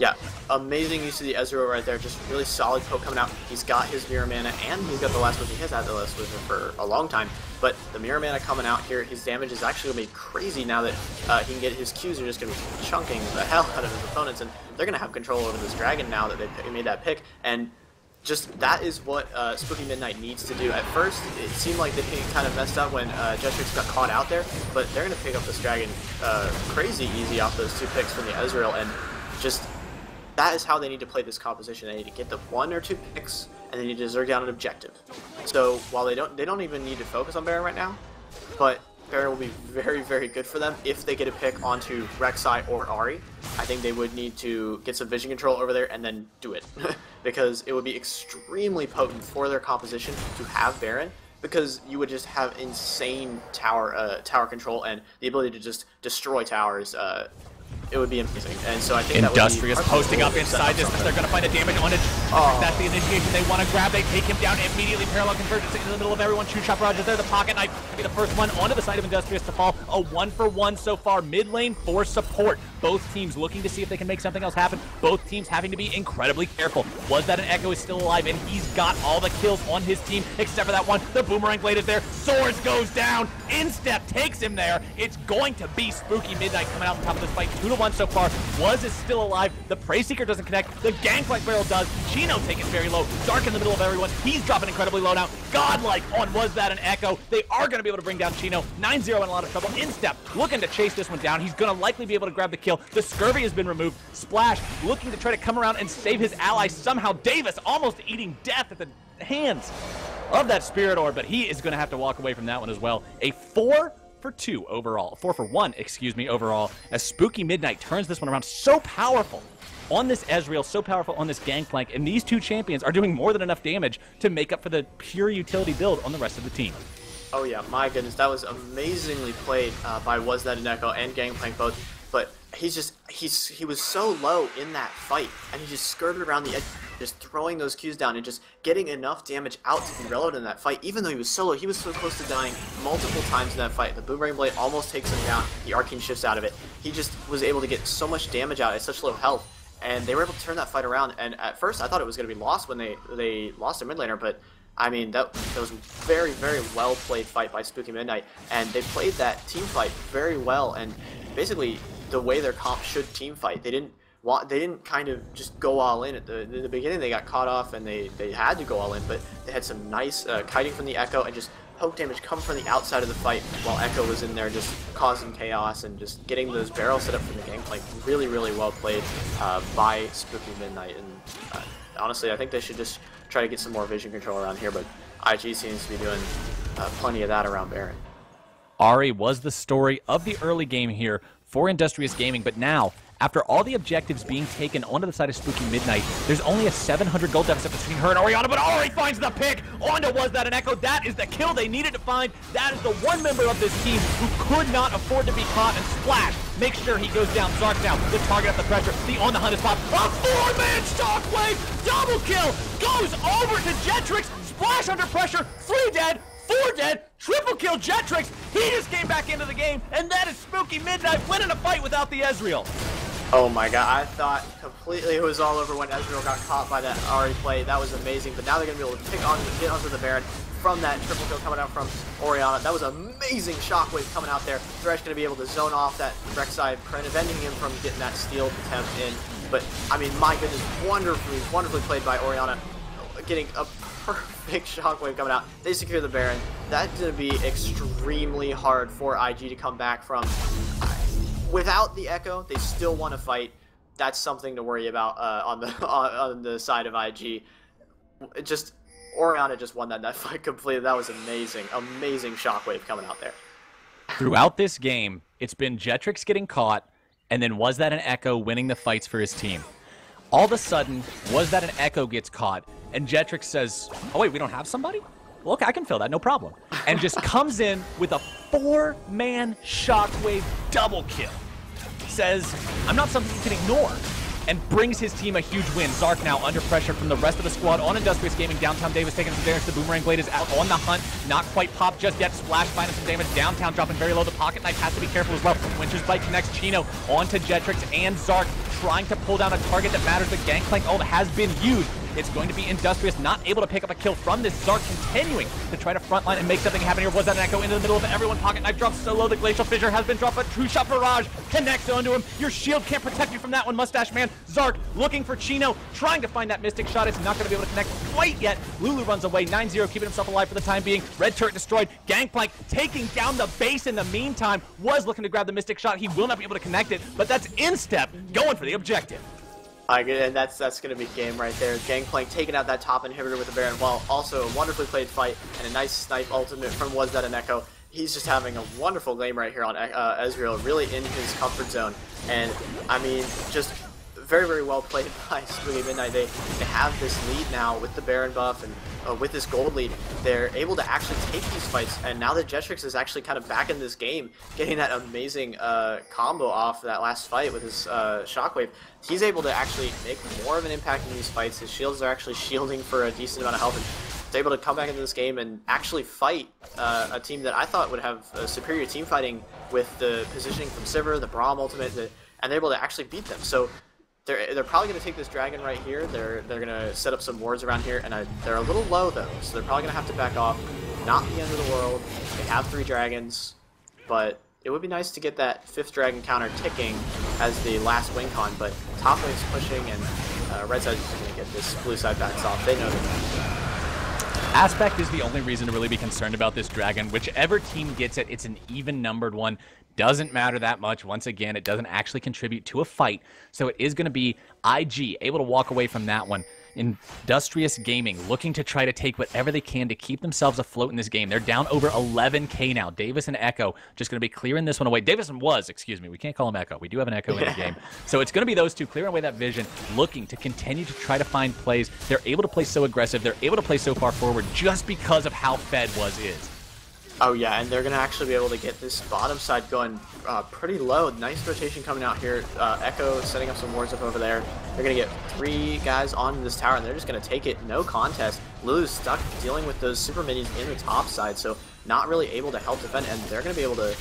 Yeah, amazing use of the Ezreal right there. Just really solid poke coming out. He's got his Mirror Mana, and he's got the Last Wizard. He has had the Last Wizard for a long time, but the Mirror Mana coming out here, his damage is actually going to be crazy now that he can get his Qs are just going to be chunking the hell out of his opponents, and they're going to have control over this dragon now that they made that pick. And just that is what Spooky Midnight needs to do. At first, it seemed like they kind of messed up when Jetrix got caught out there, but they're going to pick up this dragon crazy easy off those 2 picks from the Ezreal, and just that is how they need to play this composition. They need to get the 1 or 2 picks, and they need to Zerg down an objective. So while they don't even need to focus on Baron right now, but Baron will be very, very good for them if they get a pick onto Rek'Sai or Ari. I think they would need to get some vision control over there and then do it, because it would be extremely potent for their composition to have Baron, because you would just have insane tower control and the ability to just destroy towers. It would be amazing, and so I think Industrious that would be posting up inside this. They're going to find a damage on it. That's the initiation they want to grab. They take him down immediately. Parallel convergence into the middle of everyone. Shoot shot barrage is there. The Pocket Knife will be the first one onto the side of Industrious to fall. A 1-for-1 so far. Mid lane for support. Both teams looking to see if they can make something else happen. Both teams having to be incredibly careful. Was that an Echo is still alive, and he's got all the kills on his team except for that one. The Boomerang Blade is there. Swords goes down. Instep takes him there. It's going to be Spooky Midnight coming out on top of this fight. 2-1 so far. Was is still alive. The Prey Seeker doesn't connect. The Gangplank Barrel does. Chino taking very low. Dark in the middle of everyone. He's dropping incredibly low now. Godlike on Was That an Echo. They are going to be able to bring down Chino. 9-0 in a lot of trouble. Instep looking to chase this one down. He's going to likely be able to grab the kill. The Scurvy has been removed. Splash looking to try to come around and save his ally somehow. Davis almost eating death at the hands of that Spirit Orb, but he is going to have to walk away from that one as well. A 4-for-2 overall. 4-for-1, excuse me, overall, as Spooky Midnight turns this one around. So powerful on this Ezreal, so powerful on this Gangplank, and these 2 champions are doing more than enough damage to make up for the pure utility build on the rest of the team. Oh yeah, my goodness, that was amazingly played by Was That an Echo and Gangplank both, but he was so low in that fight, and he just skirted around the edge, just throwing those Qs down and just getting enough damage out to be relevant in that fight. Even though he was so low, he was so close to dying multiple times in that fight. The Boomerang Blade almost takes him down. The Arcane shifts out of it. He just was able to get so much damage out at such low health, and they were able to turn that fight around. And at first, I thought it was going to be lost when they lost their mid laner, but I mean, that was a very, very well played fight by Spooky Midnight, and they played that team fight very well. And basically, the way their comp should team fight, they didn't kind of just go all in in the beginning. They got caught off and they had to go all in, but they had some nice kiting from the Echo and just poke damage come from the outside of the fight while Echo was in there just causing chaos and just getting those barrels set up for the Gangplank. Really, really well played by Spooky Midnight. And honestly, I think they should just try to get some more vision control around here, but IG seems to be doing plenty of that around Baron. Ahri was the story of the early game here for Industrious Gaming, but now, after all the objectives being taken onto the side of Spooky Midnight, there's only a 700 gold deficit between her and Orianna, but Ahri finds the pick onto Was That an Echo. That is the kill they needed to find. That is the one member of this team who could not afford to be caught, and Splash makes sure he goes down. Zark down, the target up the pressure, the on the hunt is popped. A 4-man shockwave, double kill, goes over to Jetrix. Splash under pressure, 3 dead, 4 dead, triple kill Jetrix. He just came back into the game, and that is Spooky Midnight winning a fight without the Ezreal. Oh my god, I thought completely it was all over when Ezreal got caught by that Ahri play. That was amazing, but now they're going to be able to get onto the Baron from that triple kill coming out from Orianna. That was amazing shockwave coming out there. Thresh going to be able to zone off that Rek'Sai, preventing him from getting that steal attempt in. But, I mean, my goodness, wonderfully played by Orianna, getting a perfect shockwave coming out. They secure the Baron. That's going to be extremely hard for IG to come back from. Without the Echo, they still want to fight. That's something to worry about on the side of IG. Orianna just won that fight completely. That was amazing shockwave coming out there. Throughout this game, it's been Jetrix getting caught, and then Was That an Echo winning the fights for his team. All of a sudden, Was That an Echo gets caught, and Jetrix says, "Oh wait, we don't have somebody? Well, okay, I can fill that, no problem." And just comes in with a 4-man shockwave double kill. Says, "I'm not something you can ignore," and brings his team a huge win. Zark now under pressure from the rest of the squad on Industrious Gaming. Downtown Davis taking some damage. The Boomerang Blade is out on the hunt. Not quite popped just yet. Splash finding some damage. Downtown dropping very low. The Pocket Knife has to be careful as well. Winter's Bite connects Chino onto Jetrix and Zark, trying to pull down a target that matters. The Gangplank ult has been used. It's going to be Industrious not able to pick up a kill from this. Zark continuing to try to frontline and make something happen here. Was That an Echo into the middle of everyone? Pocket Knife drops so low. The Glacial Fissure has been dropped, but True Shot Barrage connects onto him. Your shield can't protect you from that one, Mustache Man. Zark looking for Chino, trying to find that Mystic Shot. It's not going to be able to connect quite yet. Lulu runs away. 9-0, keeping himself alive for the time being. Red Turret destroyed. Gangplank taking down the base in the meantime. Was looking to grab the Mystic Shot. He will not be able to connect it, but that's Instep going for the objective. And that's going to be game right there. Gangplank taking out that top inhibitor with the Baron, while also a wonderfully played fight and a nice snipe ultimate from Was That an Echo. He's just having a wonderful game right here on Ezreal, really in his comfort zone. And, I mean, just very, very well played by Spooky Midnight. They have this lead now with the Baron buff and with this gold lead. They're able to actually take these fights, and now that Jetrix is actually kind of back in this game, getting that amazing combo off that last fight with his shockwave, he's able to actually make more of an impact in these fights. His shields are actually shielding for a decent amount of health, and he's able to come back into this game and actually fight a team that I thought would have superior team fighting with the positioning from Sivir, the Braum ultimate, and they're able to actually beat them. So they're probably going to take this dragon right here. They're going to set up some wards around here, and they're a little low though, so they're probably going to have to back off. Not the end of the world. They have 3 dragons, but it would be nice to get that 5th dragon counter ticking as the last win con. But top lane's pushing, and red side is going to get this blue side backs off. They know that. Aspect is the only reason to really be concerned about this dragon. Whichever team gets it, it's an even numbered one. Doesn't matter that much. Once again, it doesn't actually contribute to a fight. So it is going to be IG able to walk away from that one. Industrious Gaming looking to try to take whatever they can to keep themselves afloat in this game. They're down over 11k now. Davis and Echo just going to be clearing this one away. Davis was, excuse me, we can't call him Echo. We do have an Echo in the game. So it's going to be those two clearing away that vision, looking to continue to try to find plays. They're able to play so aggressive. They're able to play so far forward just because of how fed is. Oh yeah, and they're going to actually be able to get this bottom side going pretty low. Nice rotation coming out here. Echo setting up some wards up over there. They're going to get 3 guys on this tower, and they're just going to take it, no contest. Lulu's stuck dealing with those super minions in the top side, so not really able to help defend, and they're going to be able to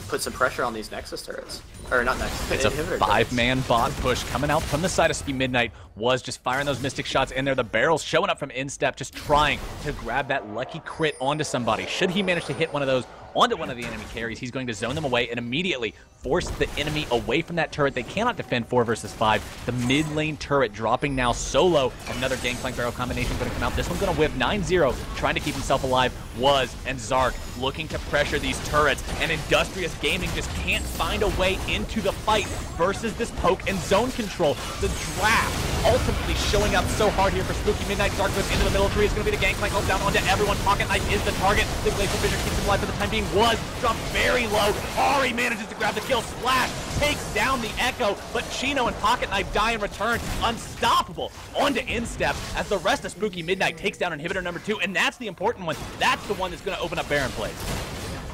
put some pressure on these Nexus turrets. Or not Nexus, it's a inhibitor 5-man bot push coming out from the side of Spooky Midnight. Was just firing those Mystic shots in there. The barrels showing up from Instep, just trying to grab that lucky crit onto somebody. Should he manage to hit one of those onto one of the enemy carries, he's going to zone them away and immediately force the enemy away from that turret. They cannot defend 4 versus 5. The mid lane turret dropping now solo. Another Gangplank barrel combination going to come out. This one's going to whip 9-0, trying to keep himself alive. Was and Zark looking to pressure these turrets, and Industrious Gaming just can't find a way into the fight versus this poke and zone control. The draft ultimately showing up so hard here for Spooky Midnight. Zark goes into the middle 3. It's going to be the Gangplank ult down onto everyone. Pocket Knife is the target. The Glacial Fissure keeps him alive for the time being. Was dropped very low. Ari manages to grab the kill. Splash takes down the Echo, but Chino and Pocket Knife die in return. Unstoppable onto Instep as the rest of Spooky Midnight takes down inhibitor number 2, and that's the important one. That's the one that's going to open up Baron plays.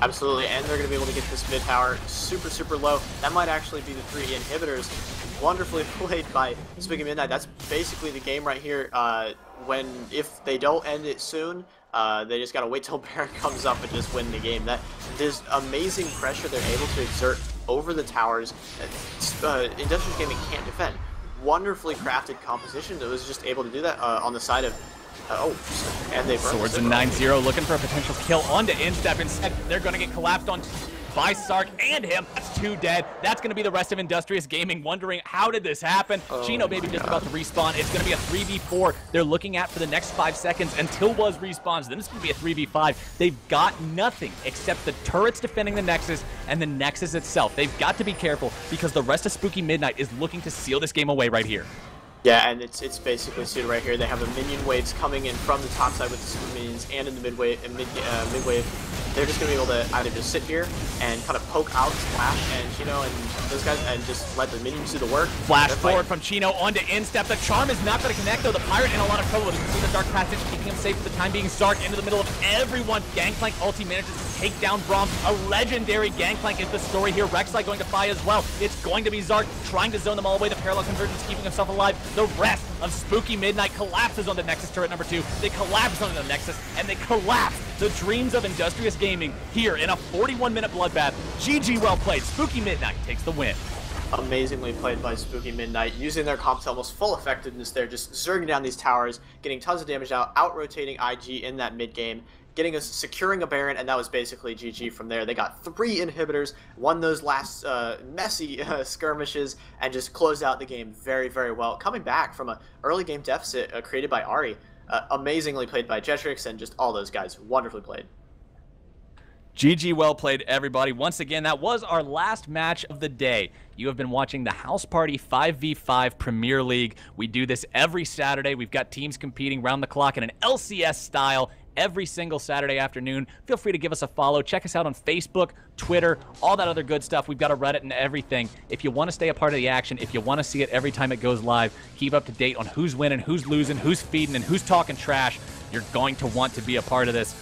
Absolutely, and they're going to be able to get this mid tower super low. That might actually be the 3 inhibitors. Wonderfully played by Spooky Midnight. That's basically the game right here. If they don't end it soon, they just gotta wait till Baron comes up and just win the game. There's amazing pressure they're able to exert over the towers. Industrious Gaming can't defend. Wonderfully crafted composition that was just able to do that on the side of. And they Swords in 9-0 looking for a potential kill onto Instep. Instead, they're going to get collapsed on by Sark and him. That's 2 dead. That's going to be the rest of Industrious Gaming wondering, how did this happen? Chino maybe just about to respawn. It's going to be a 3v4 they're looking at for the next 5 seconds until Was respawns. Then it's going to be a 3v5. They've got nothing except the turrets defending the Nexus and the Nexus itself. They've got to be careful because the rest of Spooky Midnight is looking to seal this game away right here. Yeah, and it's basically suited right here. They have the minion waves coming in from the top side with the super minions and in the mid wave. They're just going to be able to either just sit here and kind of poke out Splash and Chino and those guys and just let the minions do the work. Flash forward from Chino onto Instep. The charm is not going to connect though. The Pirate in a lot of trouble. You can see the Dark Passage keeping him safe for the time being. Zark into the middle of everyone. Gangplank ulti manages to take down Braum. A legendary Gangplank is the story here. Rek'Sai going to fly as well. It's going to be Zark trying to zone them all away. The parallel convergence keeping himself alive. The rest of Spooky Midnight collapses on the Nexus turret number 2. They collapse on the Nexus, and they collapse the dreams of Industrious Gaming here in a 41-minute bloodbath. GG, well played. Spooky Midnight takes the win. Amazingly played by Spooky Midnight, using their comp to almost full effectiveness there, just zerging down these towers, getting tons of damage out-rotating IG in that mid-game, securing a Baron, and that was basically GG from there. They got 3 inhibitors, won those last messy skirmishes, and just closed out the game very well. Coming back from an early game deficit created by Ari. Amazingly played by Jetrix and just all those guys. Wonderfully played. GG, well played, everybody. Once again, that was our last match of the day. You have been watching the House Party 5v5 Premier League. We do this every Saturday. We've got teams competing round the clock in an LCS style every single Saturday afternoon. Feel free to give us a follow. Check us out on Facebook, Twitter, all that other good stuff. We've got a Reddit and everything. If you want to stay a part of the action, if you want to see it every time it goes live, keep up to date on who's winning, who's losing, who's feeding, and who's talking trash. You're going to want to be a part of this.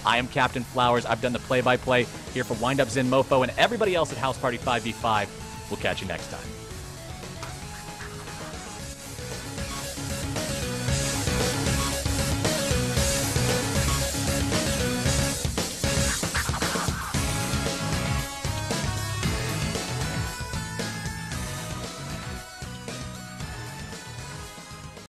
I am Captain Flowers. I've done the play-by-play here for Wind Up Zen Mofo and everybody else at House Party 5v5. We'll catch you next time.